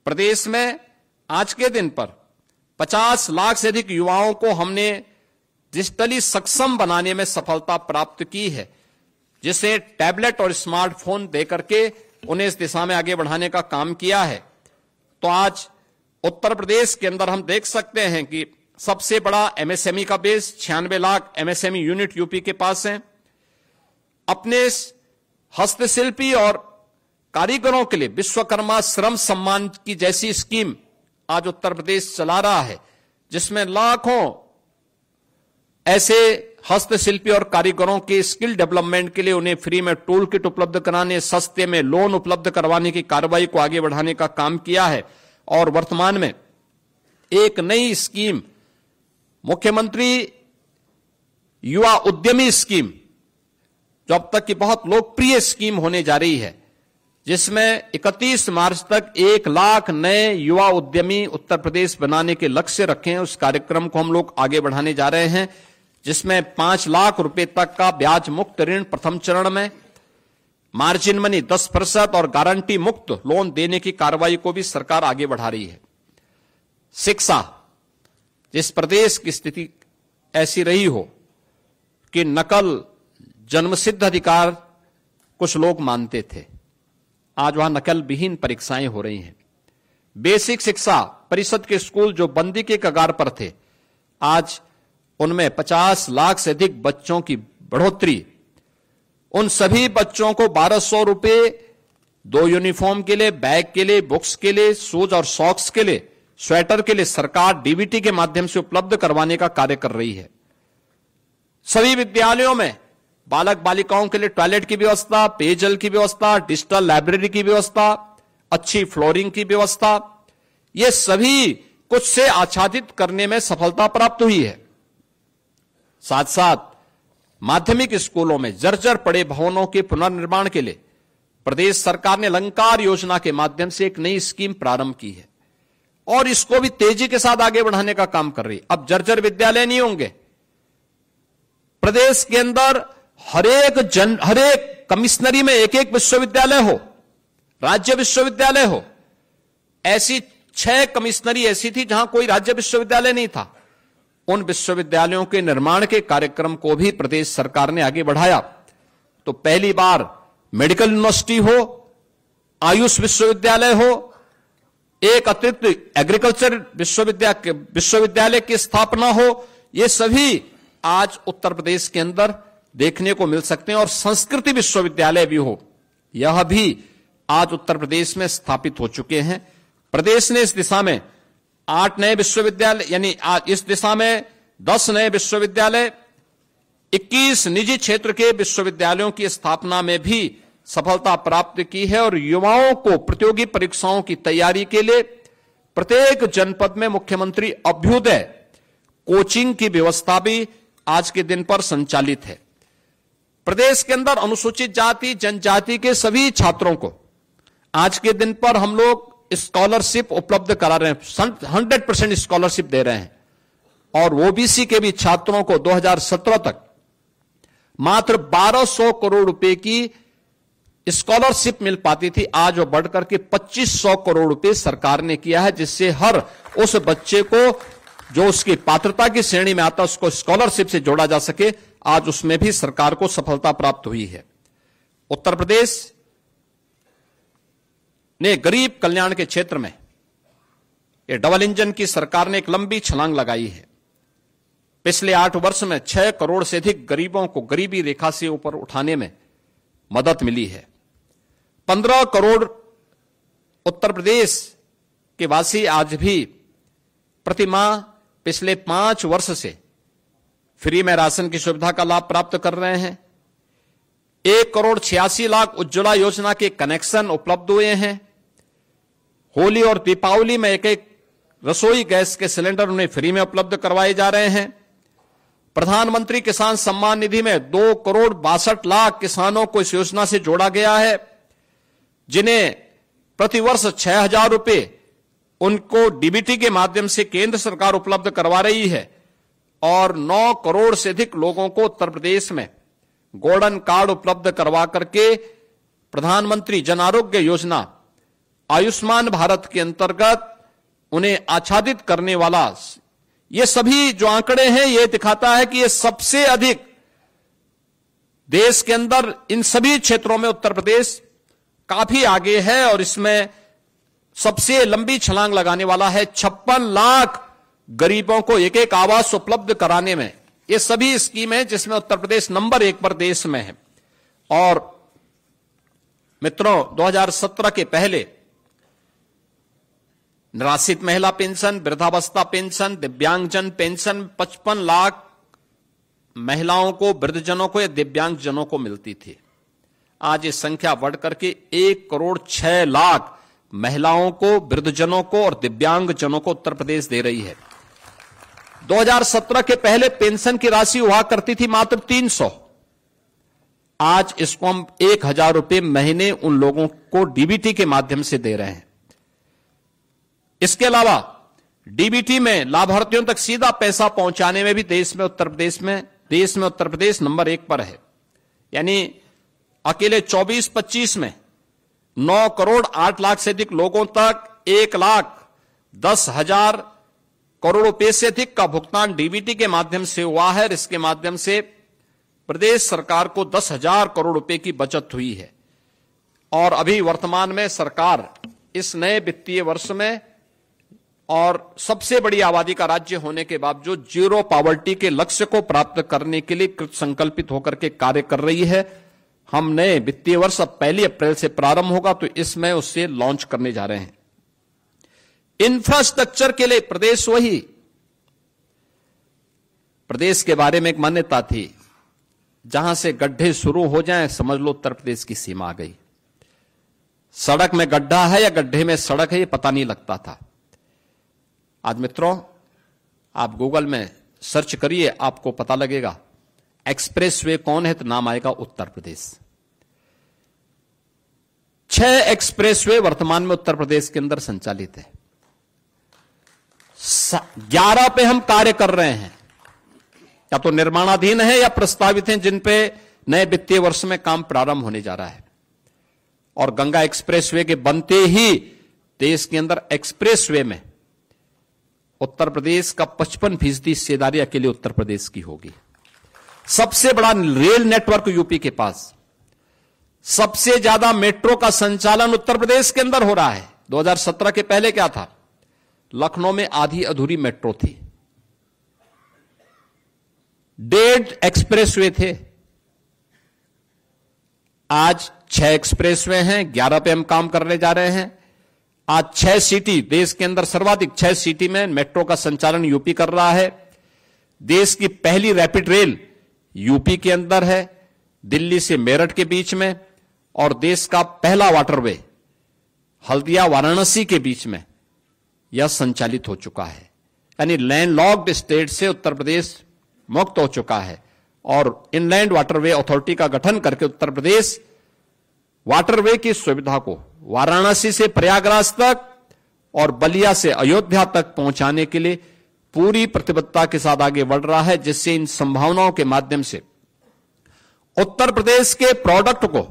प्रदेश में आज के दिन पर 50 लाख से अधिक युवाओं को हमने डिजिटली सक्षम बनाने में सफलता प्राप्त की है, जिसे टैबलेट और स्मार्टफोन देकर के उन्हें इस दिशा में आगे बढ़ाने का काम किया है। तो आज उत्तर प्रदेश के अंदर हम देख सकते हैं कि सबसे बड़ा एमएसएमई का base 96 lakh MSME unit UP के पास है। अपने हस्तशिल्पी और कारीगरों के लिए विश्वकर्मा श्रम सम्मान की जैसी स्कीम आज उत्तर प्रदेश चला रहा है, जिसमें लाखों ऐसे हस्तशिल्पी और कारीगरों के स्किल डेवलपमेंट के लिए उन्हें फ्री में टूल किट उपलब्ध कराने, सस्ते में लोन उपलब्ध करवाने की कार्रवाई को आगे बढ़ाने का काम किया है। और वर्तमान में एक नई स्कीम मुख्यमंत्री युवा उद्यमी स्कीम, जो अब तक की बहुत लोकप्रिय स्कीम होने जा रही है, जिसमें 31 मार्च तक 1 लाख नए युवा उद्यमी उत्तर प्रदेश बनाने के लक्ष्य रखे हैं। उस कार्यक्रम को हम लोग आगे बढ़ाने जा रहे हैं, जिसमें 5 लाख रुपए तक का ब्याज मुक्त ऋण प्रथम चरण में, मार्जिन मनी 10% और गारंटी मुक्त लोन देने की कार्रवाई को भी सरकार आगे बढ़ा रही है। शिक्षा, जिस प्रदेश की स्थिति ऐसी रही हो कि नकल जन्मसिद्ध अधिकार कुछ लोग मानते थे, आज वहां नकल विहीन परीक्षाएं हो रही हैं। बेसिक शिक्षा परिषद के स्कूल जो बंदी के कगार पर थे, आज उनमें 50 लाख से अधिक बच्चों की बढ़ोतरी। उन सभी बच्चों को 1200 रुपए 2 यूनिफॉर्म के लिए, बैग के लिए, बुक्स के लिए, शूज और सॉक्स के लिए, स्वेटर के लिए सरकार डीबीटी के माध्यम से उपलब्ध करवाने का कार्य कर रही है। सभी विद्यालयों में बालक बालिकाओं के लिए टॉयलेट की व्यवस्था, पेयजल की व्यवस्था, डिजिटल लाइब्रेरी की व्यवस्था, अच्छी फ्लोरिंग की व्यवस्था, ये सभी कुछ से आच्छादित करने में सफलता प्राप्त हुई है। साथ साथ माध्यमिक स्कूलों में जर्जर पड़े भवनों के पुनर्निर्माण के लिए प्रदेश सरकार ने अलंकार योजना के माध्यम से एक नई स्कीम प्रारंभ की है और इसको भी तेजी के साथ आगे बढ़ाने का काम कर रही है। अब जर्जर विद्यालय नहीं होंगे। प्रदेश के अंदर हर एक कमिश्नरी में एक विश्वविद्यालय हो, राज्य विश्वविद्यालय हो। ऐसी 6 कमिश्नरी ऐसी थी जहां कोई राज्य विश्वविद्यालय नहीं था। उन विश्वविद्यालयों के निर्माण के कार्यक्रम को भी प्रदेश सरकार ने आगे बढ़ाया। तो पहली बार मेडिकल यूनिवर्सिटी हो, आयुष विश्वविद्यालय हो, एक अतिरिक्त एग्रीकल्चर विश्वविद्यालय की स्थापना हो, ये सभी आज उत्तर प्रदेश के अंदर देखने को मिल सकते हैं। और संस्कृति विश्वविद्यालय भी हो, यह भी आज उत्तर प्रदेश में स्थापित हो चुके हैं। प्रदेश ने इस दिशा में 8 नए विश्वविद्यालय, यानी इस दिशा में 10 नए विश्वविद्यालय, 21 निजी क्षेत्र के विश्वविद्यालयों की स्थापना में भी सफलता प्राप्त की है और युवाओं को प्रतियोगी परीक्षाओं की तैयारी के लिए प्रत्येक जनपद में मुख्यमंत्री अभ्युदय कोचिंग की व्यवस्था भी आज के दिन पर संचालित है। प्रदेश के अंदर अनुसूचित जाति जनजाति के सभी छात्रों को आज के दिन पर हम लोग स्कॉलरशिप उपलब्ध करा रहे हैं, 100% स्कॉलरशिप दे रहे हैं। और ओबीसी के भी छात्रों को 2017 तक मात्र 1200 करोड़ रुपए की स्कॉलरशिप मिल पाती थी, आज वो बढ़कर के 2500 करोड़ रुपए सरकार ने किया है, जिससे हर उस बच्चे को जो उसकी पात्रता की श्रेणी में आता है उसको स्कॉलरशिप से जोड़ा जा सके। आज उसमें भी सरकार को सफलता प्राप्त हुई है। उत्तर प्रदेश ने गरीब कल्याण के क्षेत्र में ये डबल इंजन की सरकार ने एक लंबी छलांग लगाई है। पिछले 8 वर्ष में 6 करोड़ से अधिक गरीबों को गरीबी रेखा से ऊपर उठाने में मदद मिली है। 15 करोड़ उत्तर प्रदेश के वासी आज भी प्रतिमाह पिछले 5 वर्ष से फ्री में राशन की सुविधा का लाभ प्राप्त कर रहे हैं। 1,86,00,000 उज्ज्वला योजना के कनेक्शन उपलब्ध हुए हैं। होली और दीपावली में एक रसोई गैस के सिलेंडर उन्हें फ्री में उपलब्ध करवाए जा रहे हैं। प्रधानमंत्री किसान सम्मान निधि में 2,62,00,000 किसानों को इस योजना से जोड़ा गया है, जिन्हें प्रतिवर्ष 6,000 रुपए उनको डीबीटी के माध्यम से केंद्र सरकार उपलब्ध करवा रही है। और 9 करोड़ से अधिक लोगों को उत्तर प्रदेश में गोल्डन कार्ड उपलब्ध करवा करके प्रधानमंत्री जन आरोग्य योजना आयुष्मान भारत के अंतर्गत उन्हें आच्छादित करने वाला ये सभी जो आंकड़े हैं ये दिखाता है कि ये सबसे अधिक देश के अंदर इन सभी क्षेत्रों में उत्तर प्रदेश काफी आगे है और इसमें सबसे लंबी छलांग लगाने वाला है। 56 लाख गरीबों को एक आवास उपलब्ध कराने में ये सभी स्कीम है जिसमें उत्तर प्रदेश नंबर 1 पर देश में है। और मित्रों, 2017 के पहले निराश्रित महिला पेंशन, वृद्धावस्था पेंशन, दिव्यांगजन पेंशन 55 लाख महिलाओं को, वृद्धजनों को या दिव्यांगजनों को मिलती थी। आज ये संख्या बढ़कर के 1,06,00,000 महिलाओं को, वृद्धजनों को और दिव्यांगजनों को उत्तर प्रदेश दे रही है। 2017 के पहले पेंशन की राशि हुआ करती थी मात्र 300। आज इसको हम 1,000 रुपए महीने उन लोगों को डीबीटी के माध्यम से दे रहे हैं। इसके अलावा डीबीटी में लाभार्थियों तक सीधा पैसा पहुंचाने में भी देश में उत्तर प्रदेश नंबर 1 पर है। यानी अकेले 24-25 में 9 करोड़ 8 लाख से अधिक लोगों तक 1,10,000 करोड़ रुपए से अधिक का भुगतान डीबीटी के माध्यम से हुआ है। इसके माध्यम से प्रदेश सरकार को 10,000 करोड़ रुपए की बचत हुई है। और अभी वर्तमान में सरकार इस नए वित्तीय वर्ष में और सबसे बड़ी आबादी का राज्य होने के बावजूद जीरो पॉवर्टी के लक्ष्य को प्राप्त करने के लिए कृत संकल्पित होकर के कार्य कर रही है। हम नए वित्तीय वर्ष अब 1 अप्रैल से प्रारंभ होगा तो इसमें उससे लॉन्च करने जा रहे हैं। इंफ्रास्ट्रक्चर के लिए प्रदेश के बारे में एक मान्यता थी, जहां से गड्ढे शुरू हो जाएं समझ लो उत्तर प्रदेश की सीमा आ गई। सड़क में गड्ढा है या गड्ढे में सड़क है ये पता नहीं लगता था। आज मित्रों, आप गूगल में सर्च करिए, आपको पता लगेगा एक्सप्रेसवे कौन है तो नाम आएगा उत्तर प्रदेश। 6 एक्सप्रेसवे वर्तमान में उत्तर प्रदेश के अंदर संचालित है। 11 पे हम कार्य कर रहे हैं, या तो निर्माणाधीन है या प्रस्तावित हैं, जिन पे नए वित्तीय वर्ष में काम प्रारंभ होने जा रहा है। और गंगा एक्सप्रेसवे के बनते ही देश के अंदर एक्सप्रेसवे में उत्तर प्रदेश का 55% हिस्सेदारी अकेले उत्तर प्रदेश की होगी। सबसे बड़ा रेल नेटवर्क यूपी के पास, सबसे ज्यादा मेट्रो का संचालन उत्तर प्रदेश के अंदर हो रहा है। 2017 के पहले क्या था? लखनऊ में आधी अधूरी मेट्रो थी, 1.5 एक्सप्रेसवे थे। आज 6 एक्सप्रेसवे हैं, 11 पे हम काम करने जा रहे हैं। आज 6 सिटी, देश के अंदर सर्वाधिक 6 सिटी में मेट्रो का संचालन यूपी कर रहा है। देश की पहली रैपिड रेल यूपी के अंदर है, दिल्ली से मेरठ के बीच में। और देश का पहला वाटरवे हल्दिया वाराणसी के बीच में यह संचालित हो चुका है। यानी लैंडलॉक्ड स्टेट से उत्तर प्रदेश मुक्त हो चुका है और इनलैंड वाटरवे अथॉरिटी का गठन करके उत्तर प्रदेश वाटरवे की सुविधा को वाराणसी से प्रयागराज तक और बलिया से अयोध्या तक पहुंचाने के लिए पूरी प्रतिबद्धता के साथ आगे बढ़ रहा है, जिससे इन संभावनाओं के माध्यम से उत्तर प्रदेश के प्रोडक्ट को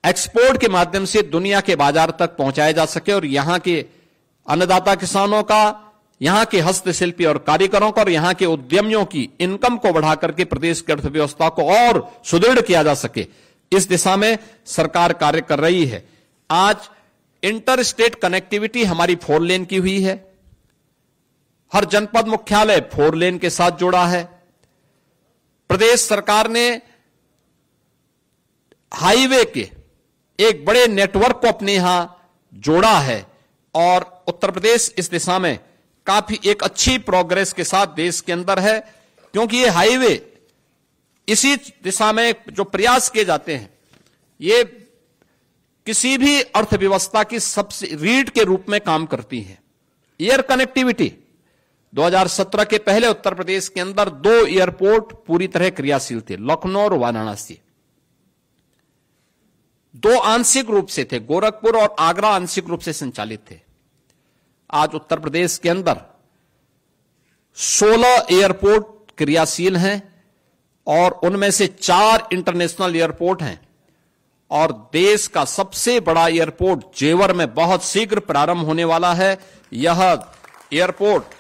एक्सपोर्ट के माध्यम से दुनिया के बाजार तक पहुंचाया जा सके और यहां के अन्नदाता किसानों का, यहां के हस्तशिल्पी और कारीगरों का और यहां के उद्यमियों की इनकम को बढ़ाकर के प्रदेश की अर्थव्यवस्था को और सुदृढ़ किया जा सके, इस दिशा में सरकार कार्य कर रही है। आज इंटर स्टेट कनेक्टिविटी हमारी 4 लेन की हुई है। हर जनपद मुख्यालय 4 लेन के साथ जुड़ा है। प्रदेश सरकार ने हाईवे के एक बड़े नेटवर्क को अपने यहां जोड़ा है और उत्तर प्रदेश इस दिशा में काफी एक अच्छी प्रोग्रेस के साथ देश के अंदर है, क्योंकि ये हाईवे इसी दिशा में जो प्रयास किए जाते हैं, ये किसी भी अर्थव्यवस्था की सबसे रीढ़ के रूप में काम करती है। एयर कनेक्टिविटी 2017 के पहले उत्तर प्रदेश के अंदर 2 एयरपोर्ट पूरी तरह क्रियाशील थे, लखनऊ और वाराणसी। 2 आंशिक रूप से थे, गोरखपुर और आगरा आंशिक रूप से संचालित थे। आज उत्तर प्रदेश के अंदर 16 एयरपोर्ट क्रियाशील हैं और उनमें से 4 इंटरनेशनल एयरपोर्ट हैं और देश का सबसे बड़ा एयरपोर्ट जेवर में बहुत शीघ्र प्रारंभ होने वाला है। यह एयरपोर्ट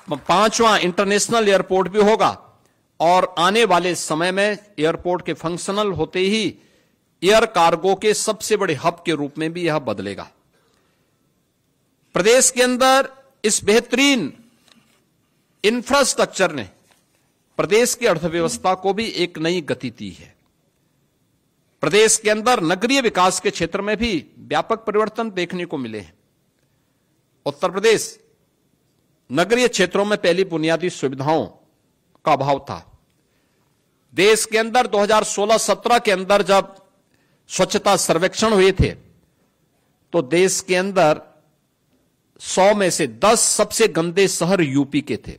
5वां इंटरनेशनल एयरपोर्ट भी होगा और आने वाले समय में एयरपोर्ट के फंक्शनल होते ही एयर कार्गो के सबसे बड़े हब के रूप में भी यह बदलेगा। प्रदेश के अंदर इस बेहतरीन इंफ्रास्ट्रक्चर ने प्रदेश की अर्थव्यवस्था को भी एक नई गति दी है। प्रदेश के अंदर नगरीय विकास के क्षेत्र में भी व्यापक परिवर्तन देखने को मिले हैं। उत्तर प्रदेश नगरीय क्षेत्रों में पहली बुनियादी सुविधाओं का अभाव था। देश के अंदर 2016-17 के अंदर जब स्वच्छता सर्वेक्षण हुए थे तो देश के अंदर 100 में से 10 सबसे गंदे शहर यूपी के थे।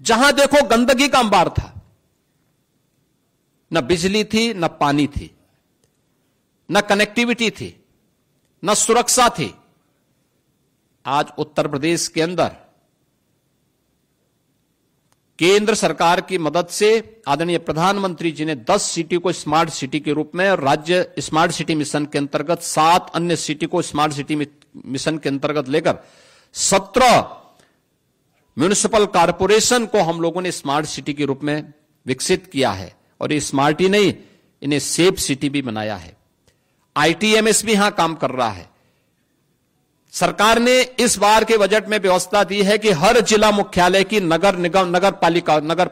जहां देखो गंदगी का अंबार था, न बिजली थी, न पानी थी, न कनेक्टिविटी थी, न सुरक्षा थी। आज उत्तर प्रदेश के अंदर केंद्र सरकार की मदद से आदरणीय प्रधानमंत्री जी ने 10 सिटी को स्मार्ट सिटी के रूप में और राज्य स्मार्ट सिटी मिशन के अंतर्गत 7 अन्य सिटी को स्मार्ट सिटी मिशन के अंतर्गत लेकर 17 म्युनिसिपल कॉरपोरेशन को हम लोगों ने स्मार्ट सिटी के रूप में विकसित किया है और ये स्मार्ट ही नहीं, इन्हें सेफ सिटी भी बनाया है। आईटीएमएस भी यहां काम कर रहा है। सरकार ने इस बार के बजट में व्यवस्था दी है कि हर जिला मुख्यालय की नगर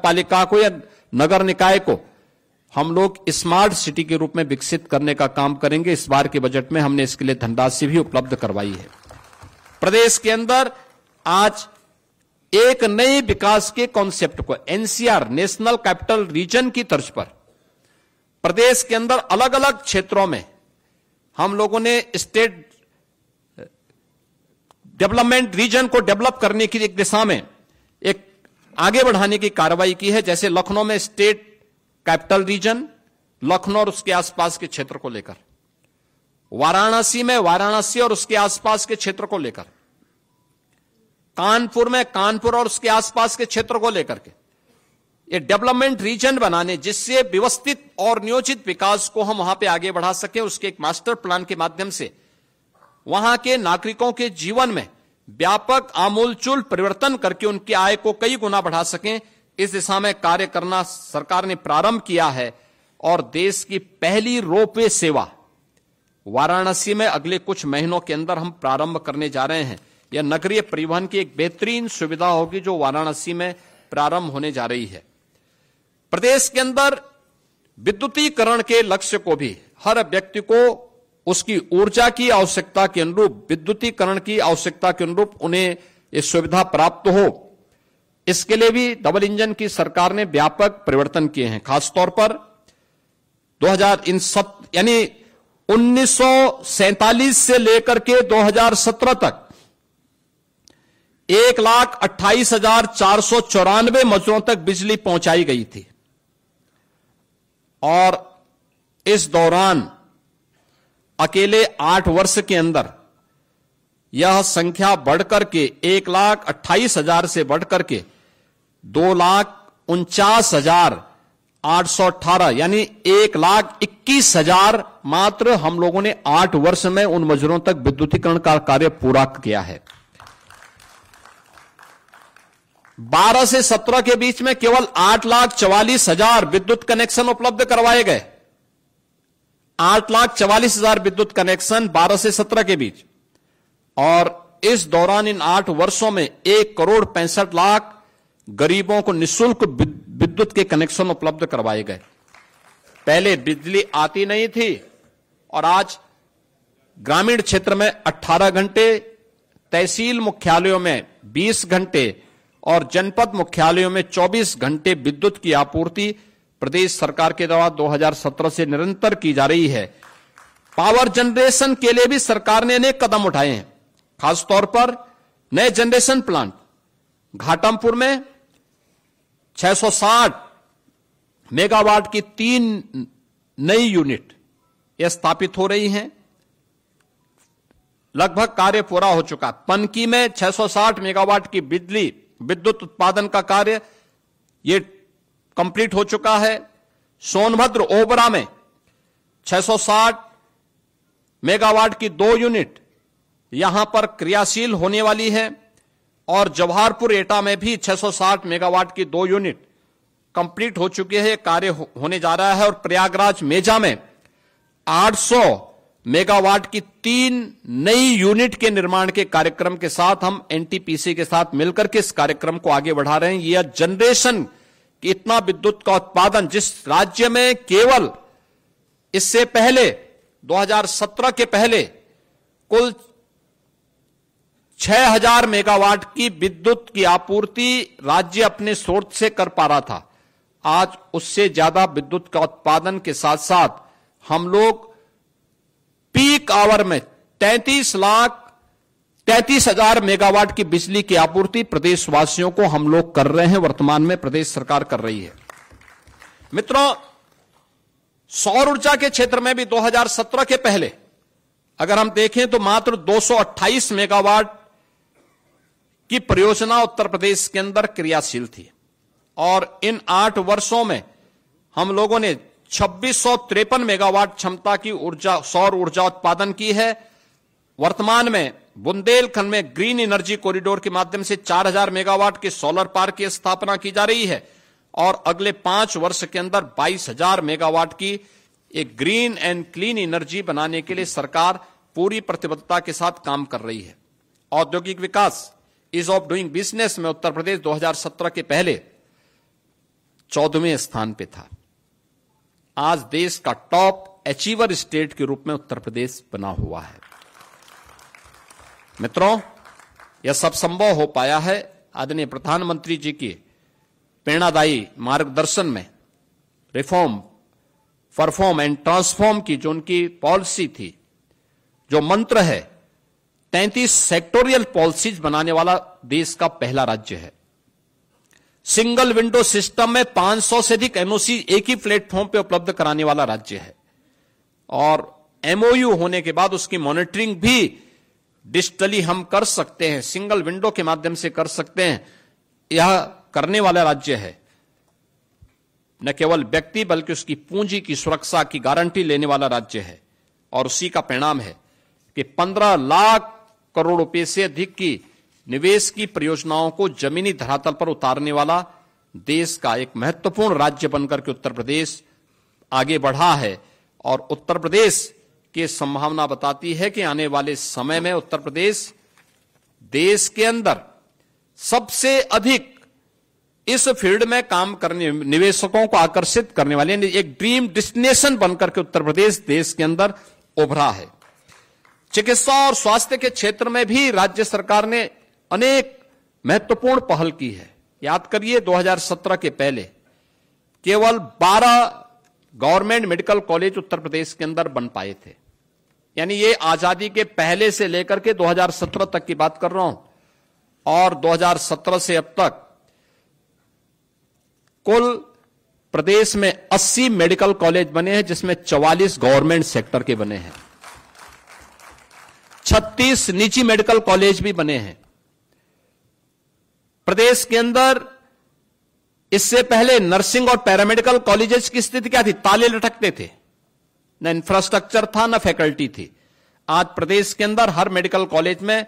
पालिका को या नगर निकाय को हम लोग स्मार्ट सिटी के रूप में विकसित करने का काम करेंगे। इस बार के बजट में हमने इसके लिए धनराशि भी उपलब्ध करवाई है। प्रदेश के अंदर आज एक नए विकास के कॉन्सेप्ट को एनसीआर नेशनल कैपिटल रीजन की तर्ज पर प्रदेश के अंदर अलग अलग क्षेत्रों में हम लोगों ने स्टेट डेवलपमेंट रीजन को डेवलप करने की एक दिशा में एक आगे बढ़ाने की कार्रवाई की है। जैसे लखनऊ में स्टेट कैपिटल रीजन, लखनऊ और उसके आसपास के क्षेत्र को लेकर, वाराणसी में वाराणसी और उसके आसपास के क्षेत्र को लेकर, कानपुर में कानपुर और उसके आसपास के क्षेत्र को लेकर के ये डेवलपमेंट रीजन बनाने, जिससे व्यवस्थित और नियोजित विकास को हम वहां पे आगे बढ़ा सकें। उसके एक मास्टर प्लान के माध्यम से वहां के नागरिकों के जीवन में व्यापक आमूलचूल परिवर्तन करके उनकी आय को कई गुना बढ़ा सकें, इस दिशा में कार्य करना सरकार ने प्रारंभ किया है। और देश की पहली रोपवे सेवा वाराणसी में अगले कुछ महीनों के अंदर हम प्रारंभ करने जा रहे हैं। यह नगरीय परिवहन की एक बेहतरीन सुविधा होगी जो वाराणसी में प्रारंभ होने जा रही है। प्रदेश के अंदर विद्युतीकरण के लक्ष्य को भी हर व्यक्ति को उसकी ऊर्जा की आवश्यकता के अनुरूप, विद्युतीकरण की आवश्यकता के अनुरूप उन्हें ये सुविधा प्राप्त हो, इसके लिए भी डबल इंजन की सरकार ने व्यापक परिवर्तन किए हैं। खासतौर पर यानी 1947 से लेकर के 2017 तक 1,28,494 मजदूरों तक बिजली पहुंचाई गई थी। और इस दौरान अकेले 8 वर्ष के अंदर यह संख्या बढ़कर के 1,28,000 से बढ़कर के 2,49,818 यानी 1,21,000 मात्र हम लोगों ने 8 वर्ष में उन मजदूरों तक विद्युतीकरण का कार्य पूरा किया है। 12 से 17 के बीच में केवल 8,44,000 विद्युत कनेक्शन उपलब्ध करवाए गए। 8,44,000 विद्युत कनेक्शन 12 से 17 के बीच। और इस दौरान इन 8 वर्षों में 1,65,00,000 गरीबों को निःशुल्क विद्युत के कनेक्शन उपलब्ध करवाए गए। पहले बिजली आती नहीं थी और आज ग्रामीण क्षेत्र में 18 घंटे, तहसील मुख्यालयों में 20 घंटे और जनपद मुख्यालयों में 24 घंटे विद्युत की आपूर्ति प्रदेश सरकार के द्वारा 2017 से निरंतर की जा रही है। पावर जनरेशन के लिए भी सरकार ने अनेक कदम उठाए हैं। खासतौर पर नए जनरेशन प्लांट घाटमपुर में 660 मेगावाट की 3 नई यूनिट यह स्थापित हो रही हैं। लगभग कार्य पूरा हो चुका। पनकी में 660 मेगावाट की विद्युत उत्पादन का कार्य यह कंप्लीट हो चुका है। सोनभद्र ओबरा में 660 मेगावाट की 2 यूनिट यहां पर क्रियाशील होने वाली है। और जवाहरपुर एटा में भी 660 मेगावाट की 2 यूनिट कंप्लीट हो चुके हैं, कार्य होने जा रहा है। और प्रयागराज मेजा में 800 मेगावाट की 3 नई यूनिट के निर्माण के कार्यक्रम के साथ हम एनटीपीसी के साथ मिलकर के इस कार्यक्रम को आगे बढ़ा रहे हैं। यह जनरेशन कि इतना विद्युत का उत्पादन जिस राज्य में केवल इससे पहले 2017 के पहले कुल 6,000 मेगावाट की विद्युत की आपूर्ति राज्य अपने स्रोत से कर पा रहा था, आज उससे ज्यादा विद्युत का उत्पादन के साथ साथ हम लोग पीक आवर में 33,33,000 मेगावाट की बिजली की आपूर्ति प्रदेशवासियों को हम लोग कर रहे हैं। वर्तमान में प्रदेश सरकार कर रही है। मित्रों, सौर ऊर्जा के क्षेत्र में भी 2017 के पहले अगर हम देखें तो मात्र 228 मेगावाट की परियोजना उत्तर प्रदेश के अंदर क्रियाशील थी। और इन 8 वर्षों में हम लोगों ने 2653 मेगावाट क्षमता की सौर ऊर्जा उत्पादन की है। वर्तमान में बुंदेलखंड में ग्रीन एनर्जी कॉरिडोर के माध्यम से 4,000 मेगावाट के सोलर पार्क की स्थापना की जा रही है। और अगले 5 वर्ष के अंदर 22,000 मेगावाट की एक ग्रीन एंड क्लीन एनर्जी बनाने के लिए सरकार पूरी प्रतिबद्धता के साथ काम कर रही है। औद्योगिक विकास, ईज ऑफ डूइंग बिजनेस में उत्तर प्रदेश 2017 के पहले 14वें स्थान पे था। आज देश का टॉप अचीवर स्टेट के रूप में उत्तर प्रदेश बना हुआ है। मित्रों, यह सब संभव हो पाया है आदरणीय प्रधानमंत्री जी की प्रेरणादायी मार्गदर्शन में। रिफॉर्म, परफॉर्म एंड ट्रांसफॉर्म की जो उनकी पॉलिसी थी, जो मंत्र है, 33 सेक्टोरियल पॉलिसीज बनाने वाला देश का पहला राज्य है। सिंगल विंडो सिस्टम में 500 से अधिक एनओसी एक ही प्लेटफॉर्म पे उपलब्ध कराने वाला राज्य है। और एमओयू होने के बाद उसकी मॉनिटरिंग भी डिजिटली हम कर सकते हैं, सिंगल विंडो के माध्यम से कर सकते हैं। यह करने वाला राज्य है। न केवल व्यक्ति बल्कि उसकी पूंजी की सुरक्षा की गारंटी लेने वाला राज्य है। और उसी का परिणाम है कि 15 लाख करोड़ रुपए से अधिक की निवेश की परियोजनाओं को जमीनी धरातल पर उतारने वाला देश का एक महत्वपूर्ण राज्य बनकर के उत्तर प्रदेश आगे बढ़ा है। और उत्तर प्रदेश की संभावना बताती है कि आने वाले समय में उत्तर प्रदेश देश के अंदर सबसे अधिक इस फील्ड में काम करने, निवेशकों को आकर्षित करने वाले एक ड्रीम डेस्टिनेशन बनकर के उत्तर प्रदेश देश के अंदर उभरा है। चिकित्सा और स्वास्थ्य के क्षेत्र में भी राज्य सरकार ने अनेक महत्वपूर्ण पहल की है। याद करिए, 2017 के पहले केवल 12 government medical college Uttar Pradesh के अंदर बन पाए थे। यानी ये आजादी के पहले से लेकर के 2017 तक की बात कर रहा हूं, और 2017 से अब तक कुल प्रदेश में 80 मेडिकल कॉलेज बने हैं, जिसमें 44 गवर्नमेंट सेक्टर के बने हैं, 36 निजी मेडिकल कॉलेज भी बने हैं। प्रदेश के अंदर इससे पहले नर्सिंग और पैरामेडिकल कॉलेजेस की स्थिति क्या थी? ताले लटकते थे, न इंफ्रास्ट्रक्चर था, न फैकल्टी थी। आज प्रदेश के अंदर हर मेडिकल कॉलेज में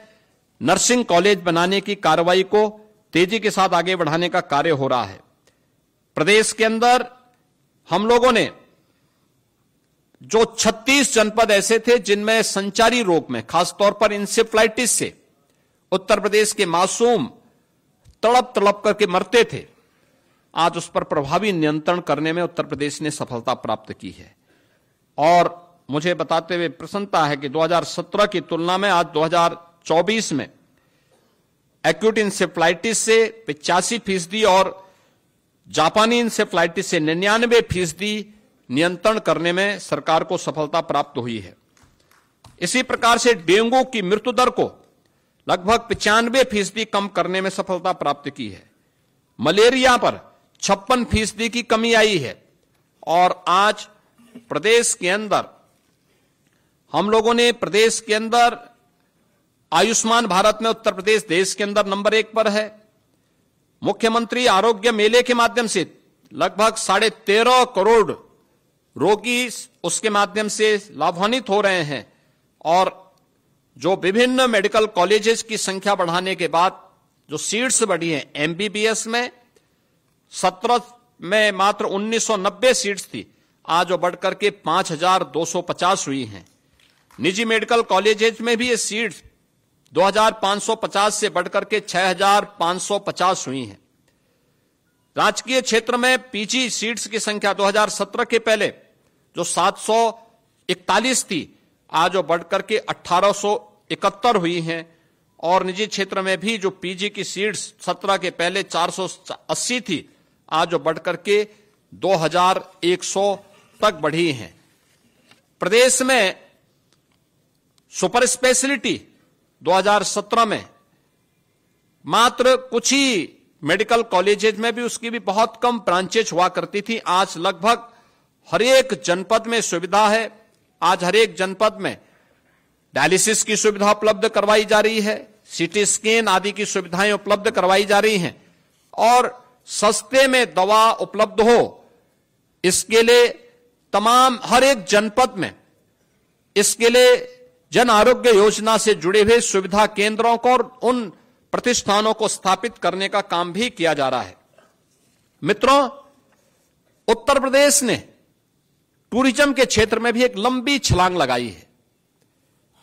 नर्सिंग कॉलेज बनाने की कार्रवाई को तेजी के साथ आगे बढ़ाने का कार्य हो रहा है। प्रदेश के अंदर हम लोगों ने जो 36 जनपद ऐसे थे जिनमें संचारी रोग में, खासतौर पर इंसेफ्लाइटिस से उत्तर प्रदेश के मासूम तड़प तड़प करके मरते थे, आज उस पर प्रभावी नियंत्रण करने में उत्तर प्रदेश ने सफलता प्राप्त की है। और मुझे बताते हुए प्रसन्नता है कि 2017 की तुलना में आज 2024 में एक्यूट इंसेफ्लाइटिस से 85% और जापानी इंसेफ्लाइटिस से 99% नियंत्रण करने में सरकार को सफलता प्राप्त हुई है। इसी प्रकार से डेंगू की मृत्यु दर को लगभग 95% कम करने में सफलता प्राप्त की है। मलेरिया पर 56% की कमी आई है। और आज प्रदेश के अंदर हम लोगों ने प्रदेश के अंदर आयुष्मान भारत में उत्तर प्रदेश देश के अंदर नंबर 1 पर है। मुख्यमंत्री आरोग्य मेले के माध्यम से लगभग 13.5 करोड़ रोगी उसके माध्यम से लाभान्वित हो रहे हैं। और जो विभिन्न मेडिकल कॉलेजेस की संख्या बढ़ाने के बाद जो सीट्स बढ़ी हैं, एमबीबीएस में 17 में मात्र 1990 सीट्स थी, आज वो बढ़कर के 5250 हुई हैं। निजी मेडिकल कॉलेजेस में भी ये सीट्स 2550 से बढ़कर के 6550 हुई हैं। राजकीय क्षेत्र में पीजी सीट्स की संख्या 2017 के पहले जो 741 थी, आज वो बढ़कर के 1871 हुई हैं। और निजी क्षेत्र में भी जो पीजी की सीट्स 17 के पहले 480 थी, आज वो बढ़कर के 2100 तक बढ़ी हैं। प्रदेश में सुपर स्पेशलिटी 2017 में मात्र कुछ ही मेडिकल कॉलेजेस में भी उसकी भी बहुत कम ब्रांचेज हुआ करती थी। आज लगभग हर एक जनपद में सुविधा है। आज हर एक जनपद में डायलिसिस की सुविधा उपलब्ध करवाई जा रही है, सीटी स्कैन आदि की सुविधाएं उपलब्ध करवाई जा रही हैं, और सस्ते में दवा उपलब्ध हो इसके लिए तमाम हर एक जनपद में इसके लिए जन आरोग्य योजना से जुड़े हुए सुविधा केंद्रों को और उन प्रतिष्ठानों को स्थापित करने का काम भी किया जा रहा है। मित्रों, उत्तर प्रदेश ने टूरिज्म के क्षेत्र में भी एक लंबी छलांग लगाई है।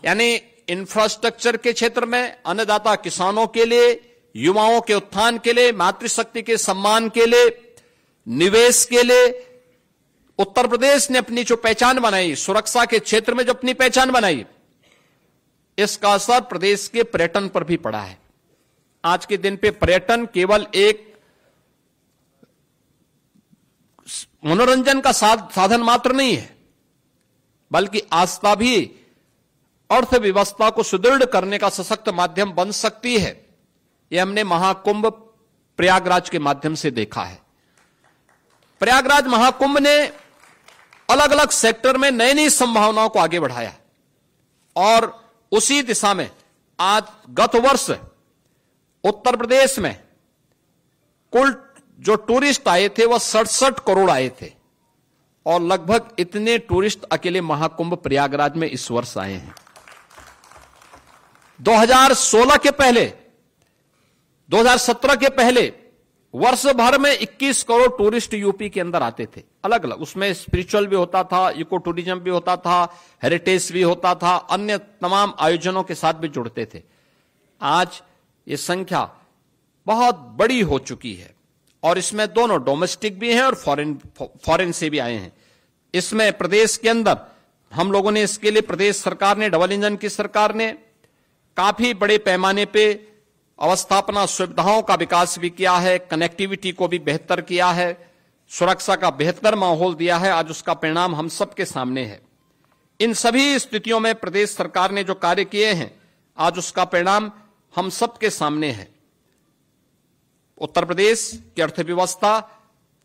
यानी इंफ्रास्ट्रक्चर के क्षेत्र में अन्नदाता किसानों के लिए, युवाओं के उत्थान के लिए, मातृशक्ति के सम्मान के लिए, निवेश के लिए उत्तर प्रदेश ने अपनी जो पहचान बनाई, सुरक्षा के क्षेत्र में जो अपनी पहचान बनाई, इसका असर प्रदेश के पर्यटन पर भी पड़ा है। आज के दिन पे पर्यटन केवल एक मनोरंजन का साधन मात्र नहीं है, बल्कि आस्था भी अर्थव्यवस्था को सुदृढ़ करने का सशक्त माध्यम बन सकती है। यह हमने महाकुंभ प्रयागराज के माध्यम से देखा है। प्रयागराज महाकुंभ ने अलग अलग सेक्टर में नई नई संभावनाओं को आगे बढ़ाया, और उसी दिशा में आज गत वर्ष उत्तर प्रदेश में कुल जो टूरिस्ट आए थे वह 67 करोड़ आए थे, और लगभग इतने टूरिस्ट अकेले महाकुंभ प्रयागराज में इस वर्ष आए हैं। 2016 के पहले, 2017 के पहले वर्ष भर में 21 करोड़ टूरिस्ट यूपी के अंदर आते थे, अलग अलग। उसमें स्पिरिचुअल भी होता था, इको टूरिज्म भी होता था, हेरिटेज भी होता था, अन्य तमाम आयोजनों के साथ भी जुड़ते थे। आज ये संख्या बहुत बड़ी हो चुकी है, और इसमें दोनों डोमेस्टिक भी हैं और फॉरेन से भी आए हैं। इसमें प्रदेश के अंदर हम लोगों ने इसके लिए, प्रदेश सरकार ने, डबल इंजन की सरकार ने काफी बड़े पैमाने पे अवस्थापना सुविधाओं का विकास भी किया है, कनेक्टिविटी को भी बेहतर किया है, सुरक्षा का बेहतर माहौल दिया है, आज उसका परिणाम हम सबके सामने है। इन सभी स्थितियों में प्रदेश सरकार ने जो कार्य किए हैं, आज उसका परिणाम हम सबके सामने है। उत्तर प्रदेश की अर्थव्यवस्था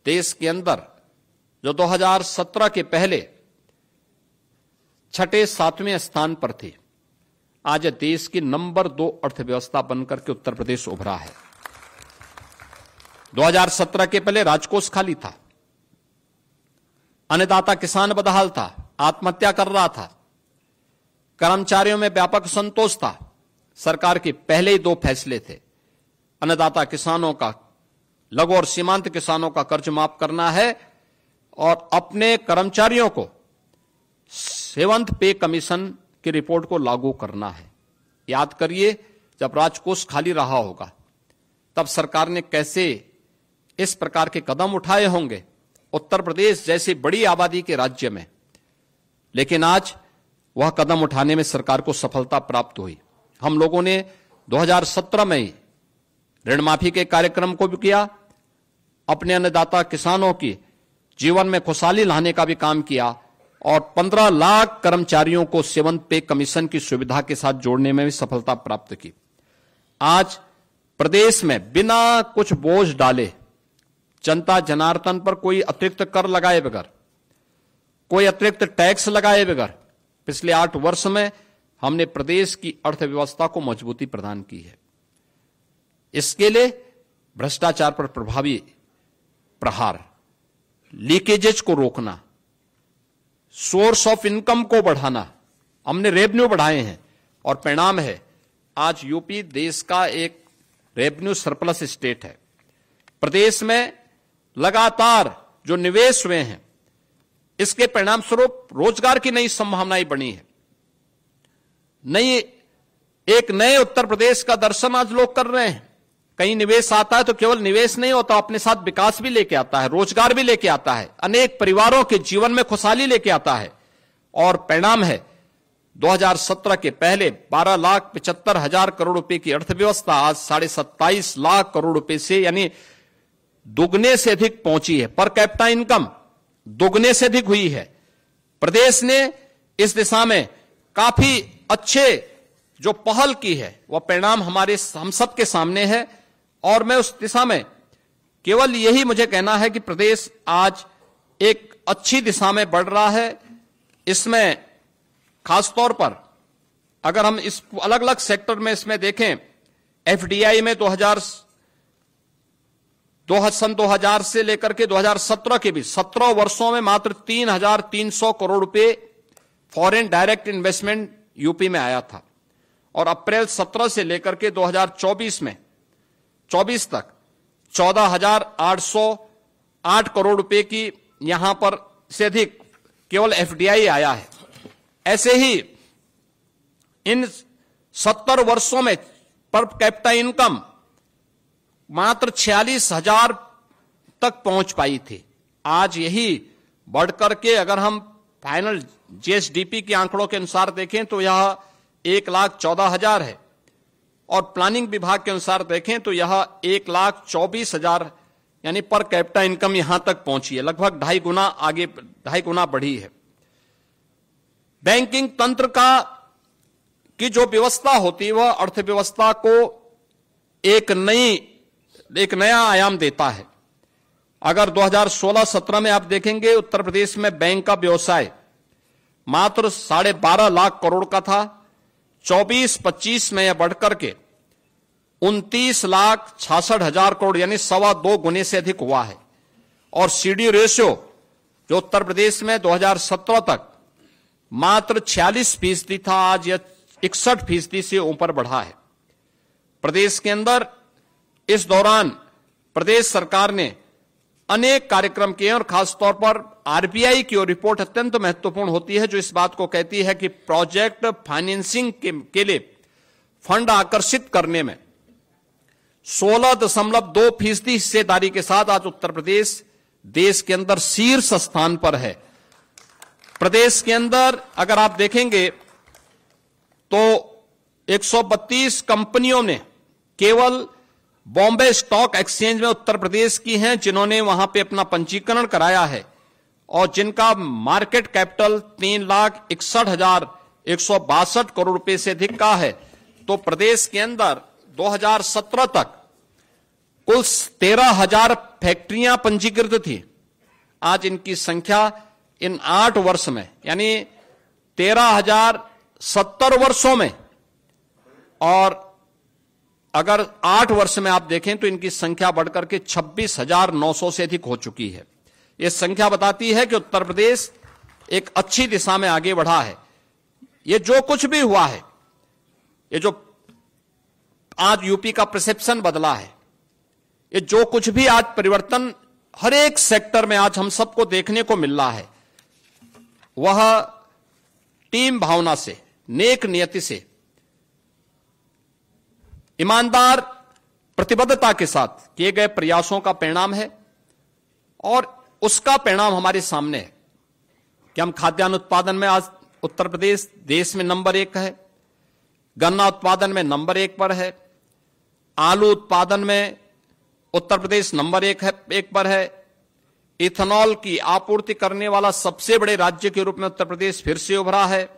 देश के अंदर जो 2017 के पहले छठे 7वें स्थान पर थी, आज देश की नंबर 2 अर्थव्यवस्था बनकर के उत्तर प्रदेश उभरा है। 2017 के पहले राजकोष खाली था, अन्नदाता किसान बदहाल था, आत्महत्या कर रहा था, कर्मचारियों में व्यापक असंतोष था। सरकार के पहले ही 2 फैसले थे, अन्नदाता किसानों का, लघु और सीमांत किसानों का कर्ज माफ करना है और अपने कर्मचारियों को 7th पे कमीशन की रिपोर्ट को लागू करना है। याद करिए, जब राजकोष खाली रहा होगा तब सरकार ने कैसे इस प्रकार के कदम उठाए होंगे उत्तर प्रदेश जैसी बड़ी आबादी के राज्य में, लेकिन आज वह कदम उठाने में सरकार को सफलता प्राप्त हुई। हम लोगों ने 2017 में ही ऋण माफी के कार्यक्रम को भी किया, अपने अन्नदाता किसानों की जीवन में खुशहाली लाने का भी काम किया और 15 लाख कर्मचारियों को 7th पे कमीशन की सुविधा के साथ जोड़ने में भी सफलता प्राप्त की। आज प्रदेश में बिना कुछ बोझ डाले, जनता जनार्दन पर कोई अतिरिक्त कर लगाए बगैर, कोई अतिरिक्त टैक्स लगाए बगैर पिछले 8 वर्ष में हमने प्रदेश की अर्थव्यवस्था को मजबूती प्रदान की है। इसके लिए भ्रष्टाचार पर प्रभावी प्रहार, लीकेजेज को रोकना, सोर्स ऑफ इनकम को बढ़ाना, हमने रेवेन्यू बढ़ाए हैं और परिणाम है आज यूपी देश का एक रेवेन्यू सरप्लस स्टेट है। प्रदेश में लगातार जो निवेश हुए हैं, इसके परिणाम स्वरूप रोजगार की नई संभावनाएं बनी है। एक नए उत्तर प्रदेश का दर्शन आज लोग कर रहे हैं। कहीं निवेश आता है तो केवल निवेश नहीं होता, अपने साथ विकास भी लेके आता है, रोजगार भी लेके आता है, अनेक परिवारों के जीवन में खुशहाली लेके आता है। और परिणाम है 2017 के पहले 12,75,000 करोड़ रुपए की अर्थव्यवस्था आज 27.5 लाख करोड़ रुपए से, यानी दुगने से अधिक पहुंची है। पर कैपिटा इनकम दुगने से अधिक हुई है। प्रदेश ने इस दिशा में काफी अच्छे जो पहल की है, वह परिणाम हम सबके सामने है और मैं उस दिशा में केवल यही मुझे कहना है कि प्रदेश आज एक अच्छी दिशा में बढ़ रहा है। इसमें खासतौर पर अगर हम इस अलग अलग सेक्टर में इसमें देखें, एफडीआई में 2000 से लेकर के 2017 के बीच 17 वर्षों में मात्र 3,300 करोड़ रुपए फॉरेन डायरेक्ट इन्वेस्टमेंट यूपी में आया था और अप्रैल 17 से लेकर के 2024 तक 14,808 करोड़ रुपए की यहां पर से अधिक केवल एफडीआई आया है। ऐसे ही इन 70 वर्षों में पर कैपिटा इनकम मात्र 46,000 तक पहुंच पाई थी। आज यही बढ़कर के अगर हम फाइनल जीएसडीपी के आंकड़ों के अनुसार देखें तो यह 1,14,000 है और प्लानिंग विभाग के अनुसार देखें तो यह 1,24,000 यानी पर कैपिटा इनकम यहां तक पहुंची है, लगभग 2.5 गुना बढ़ी है। बैंकिंग तंत्र की जो व्यवस्था होती है वह अर्थव्यवस्था को एक नया आयाम देता है। अगर 2016-17 में आप देखेंगे उत्तर प्रदेश में बैंक का व्यवसाय मात्र 12.5 लाख करोड़ का था, 24-25 में यह बढ़कर के 29,66,000 करोड़ यानी 2.25 गुने से अधिक हुआ है। और सीडी रेशियो जो उत्तर प्रदेश में 2017 तक मात्र 46% था, आज यह 61% से ऊपर बढ़ा है। प्रदेश के अंदर इस दौरान प्रदेश सरकार ने अनेक कार्यक्रम किए और खासतौर पर आरबीआई की रिपोर्ट अत्यंत महत्वपूर्ण होती है जो इस बात को कहती है कि प्रोजेक्ट फाइनेंसिंग के लिए फंड आकर्षित करने में 16.2% हिस्सेदारी के साथ आज उत्तर प्रदेश देश के अंदर शीर्ष स्थान पर है। प्रदेश के अंदर अगर आप देखेंगे तो 132 कंपनियों ने केवल बॉम्बे स्टॉक एक्सचेंज में उत्तर प्रदेश की हैं, जिन्होंने वहां पे अपना पंजीकरण कराया है और जिनका मार्केट कैपिटल 3,61,162 करोड़ रुपए से अधिक का है। तो प्रदेश के अंदर 2017 तक कुल 13,000 फैक्ट्रियां पंजीकृत थी। आज इनकी संख्या इन 8 वर्ष में, यानी 13,070 वर्षों में, और अगर 8 वर्ष में आप देखें तो इनकी संख्या बढ़कर के 26,900 से अधिक हो चुकी है। यह संख्या बताती है कि उत्तर प्रदेश एक अच्छी दिशा में आगे बढ़ा है। ये जो कुछ भी हुआ है, ये जो आज यूपी का परसेप्शन बदला है, ये जो कुछ भी आज परिवर्तन हर एक सेक्टर में आज हम सबको देखने को मिल रहा है, वह टीम भावना से, नेक नियति से, ईमानदार प्रतिबद्धता के साथ किए गए प्रयासों का परिणाम है। और उसका परिणाम हमारे सामने है कि हम खाद्यान्न उत्पादन में आज उत्तर प्रदेश देश में नंबर 1 है, गन्ना उत्पादन में नंबर 1 पर है, आलू उत्पादन में उत्तर प्रदेश नंबर 1 पर है, इथेनॉल की आपूर्ति करने वाला सबसे बड़े राज्य के रूप में उत्तर प्रदेश फिर से उभरा है।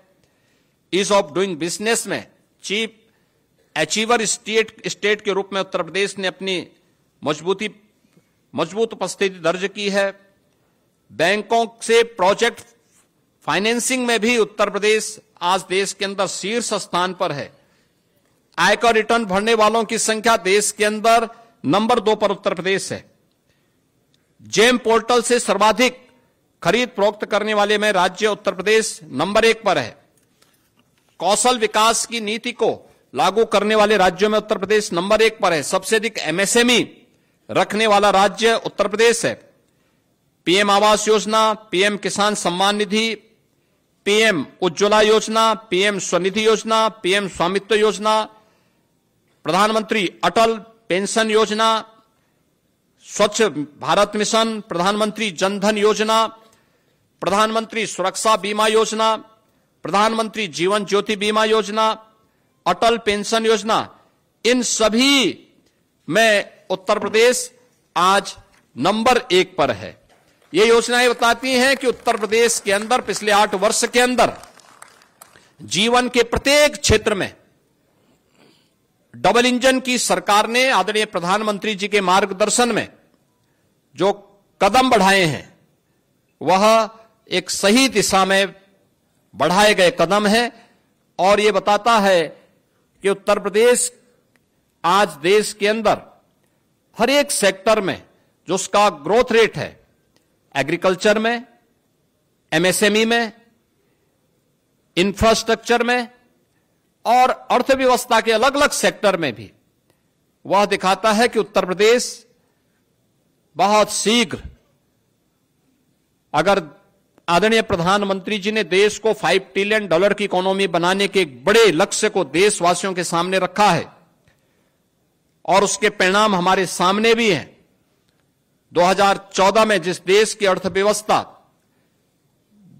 ईज ऑफ डूइंग बिजनेस में चीफ अचीवर स्टेट के रूप में उत्तर प्रदेश ने अपनी मजबूत उपस्थिति दर्ज की है। बैंकों से प्रोजेक्ट फाइनेंसिंग में भी उत्तर प्रदेश आज देश के अंदर शीर्ष स्थान पर है। आयकर रिटर्न भरने वालों की संख्या देश के अंदर नंबर 2 पर उत्तर प्रदेश है। जेम पोर्टल से सर्वाधिक खरीद फरोख्त करने वाले में राज्य उत्तर प्रदेश नंबर 1 पर है। कौशल विकास की नीति को लागू करने वाले राज्यों में उत्तर प्रदेश नंबर 1 पर है। सबसे अधिक एमएसएमई रखने वाला राज्य उत्तर प्रदेश है। पीएम आवास योजना, पीएम किसान सम्मान निधि, पीएम उज्ज्वला योजना, पीएम स्वनिधि योजना, पीएम स्वामित्व योजना, प्रधानमंत्री अटल पेंशन योजना, स्वच्छ भारत मिशन, प्रधानमंत्री जनधन योजना, प्रधानमंत्री सुरक्षा बीमा योजना, प्रधानमंत्री जीवन ज्योति बीमा योजना, अटल पेंशन योजना, इन सभी में उत्तर प्रदेश आज नंबर 1 पर है। ये योजनाएं बताती हैं कि उत्तर प्रदेश के अंदर पिछले 8 वर्ष के अंदर जीवन के प्रत्येक क्षेत्र में डबल इंजन की सरकार ने आदरणीय प्रधानमंत्री जी के मार्गदर्शन में जो कदम बढ़ाए हैं, वह एक सही दिशा में बढ़ाए गए कदम हैं। और यह बताता है कि उत्तर प्रदेश आज देश के अंदर हर एक सेक्टर में जो उसका ग्रोथ रेट है, एग्रीकल्चर में, एमएसएमई में, इंफ्रास्ट्रक्चर में और अर्थव्यवस्था के अलग अलग सेक्टर में भी, वह दिखाता है कि उत्तर प्रदेश बहुत शीघ्र, अगर आदरणीय प्रधानमंत्री जी ने देश को $5 ट्रिलियन की इकोनॉमी बनाने के एक बड़े लक्ष्य को देशवासियों के सामने रखा है और उसके परिणाम हमारे सामने भी हैं। 2014 में जिस देश की अर्थव्यवस्था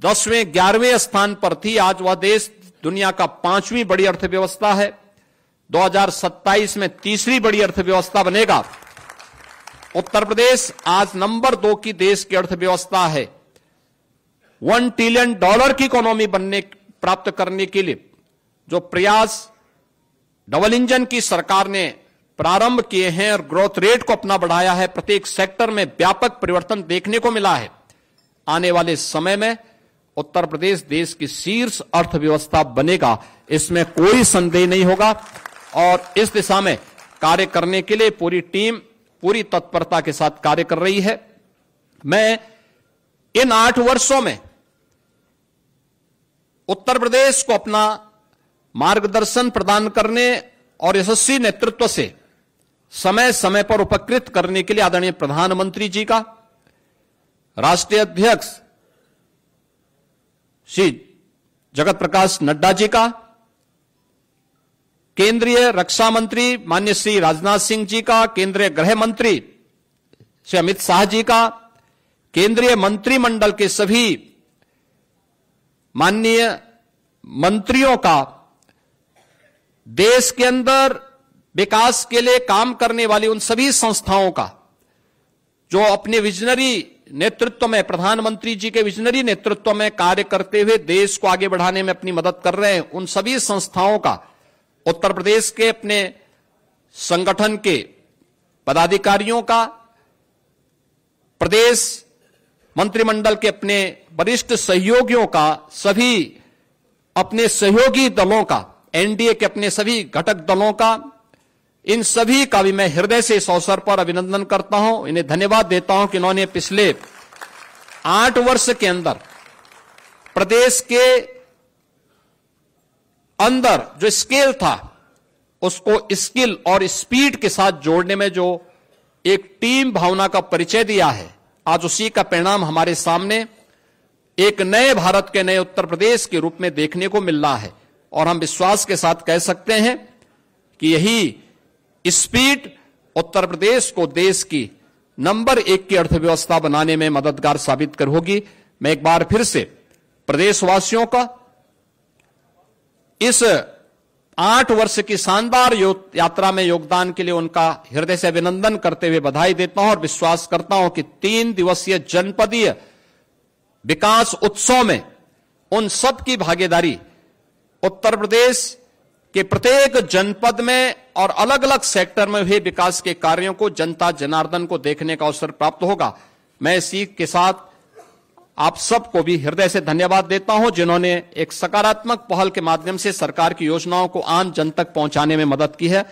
10वें 11वें स्थान पर थी, आज वह देश दुनिया का 5वीं बड़ी अर्थव्यवस्था है। 2027 में 3री बड़ी अर्थव्यवस्था बनेगा। उत्तर प्रदेश आज नंबर 2 की देश की अर्थव्यवस्था है। $1 ट्रिलियन की इकोनॉमी प्राप्त करने के लिए जो प्रयास डबल इंजन की सरकार ने प्रारंभ किए हैं और ग्रोथ रेट को अपना बढ़ाया है, प्रत्येक सेक्टर में व्यापक परिवर्तन देखने को मिला है। आने वाले समय में उत्तर प्रदेश देश की शीर्ष अर्थव्यवस्था बनेगा, इसमें कोई संदेह नहीं होगा। और इस दिशा में कार्य करने के लिए पूरी टीम पूरी तत्परता के साथ कार्य कर रही है। मैं इन 8 वर्षों में उत्तर प्रदेश को अपना मार्गदर्शन प्रदान करने और यशस्वी नेतृत्व से समय समय पर उपकृत करने के लिए आदरणीय प्रधानमंत्री जी का, राष्ट्रीय अध्यक्ष श्री जगत प्रकाश नड्डा जी का, केंद्रीय रक्षा मंत्री माननीय श्री राजनाथ सिंह जी का, केंद्रीय गृह मंत्री श्री अमित शाह जी का, केंद्रीय मंत्रिमंडल के सभी माननीय मंत्रियों का, देश के अंदर विकास के लिए काम करने वाली उन सभी संस्थाओं का जो अपने विजनरी नेतृत्व में, प्रधानमंत्री जी के विजनरी नेतृत्व में कार्य करते हुए देश को आगे बढ़ाने में अपनी मदद कर रहे हैं, उन सभी संस्थाओं का, उत्तर प्रदेश के अपने संगठन के पदाधिकारियों का, प्रदेश मंत्रिमंडल के अपने वरिष्ठ सहयोगियों का, सभी अपने सहयोगी दलों का, एनडीए के अपने सभी घटक दलों का, इन सभी का भी मैं हृदय से इस अवसर पर अभिनंदन करता हूं, इन्हें धन्यवाद देता हूं कि इन्होंने पिछले 8 वर्ष के अंदर प्रदेश के अंदर जो स्केल था उसको स्किल और स्पीड के साथ जोड़ने में जो एक टीम भावना का परिचय दिया है, आज उसी का परिणाम हमारे सामने एक नए भारत के, नए उत्तर प्रदेश के रूप में देखने को मिल रहा है। और हम विश्वास के साथ कह सकते हैं कि यही स्पीड उत्तर प्रदेश को देश की नंबर 1 की अर्थव्यवस्था बनाने में मददगार साबित कर होगी। मैं एक बार फिर से प्रदेशवासियों का इस 8 वर्ष की शानदार यात्रा में योगदान के लिए उनका हृदय से अभिनंदन करते हुए बधाई देता हूं और विश्वास करता हूं कि 3 दिवसीय जनपदीय विकास उत्सव में उन सब की भागीदारी, उत्तर प्रदेश के प्रत्येक जनपद में और अलग अलग सेक्टर में हुए विकास के कार्यों को जनता जनार्दन को देखने का अवसर प्राप्त होगा। मैं इसी के साथ आप सबको भी हृदय से धन्यवाद देता हूं जिन्होंने एक सकारात्मक पहल के माध्यम से सरकार की योजनाओं को आम जन तक पहुंचाने में मदद की है।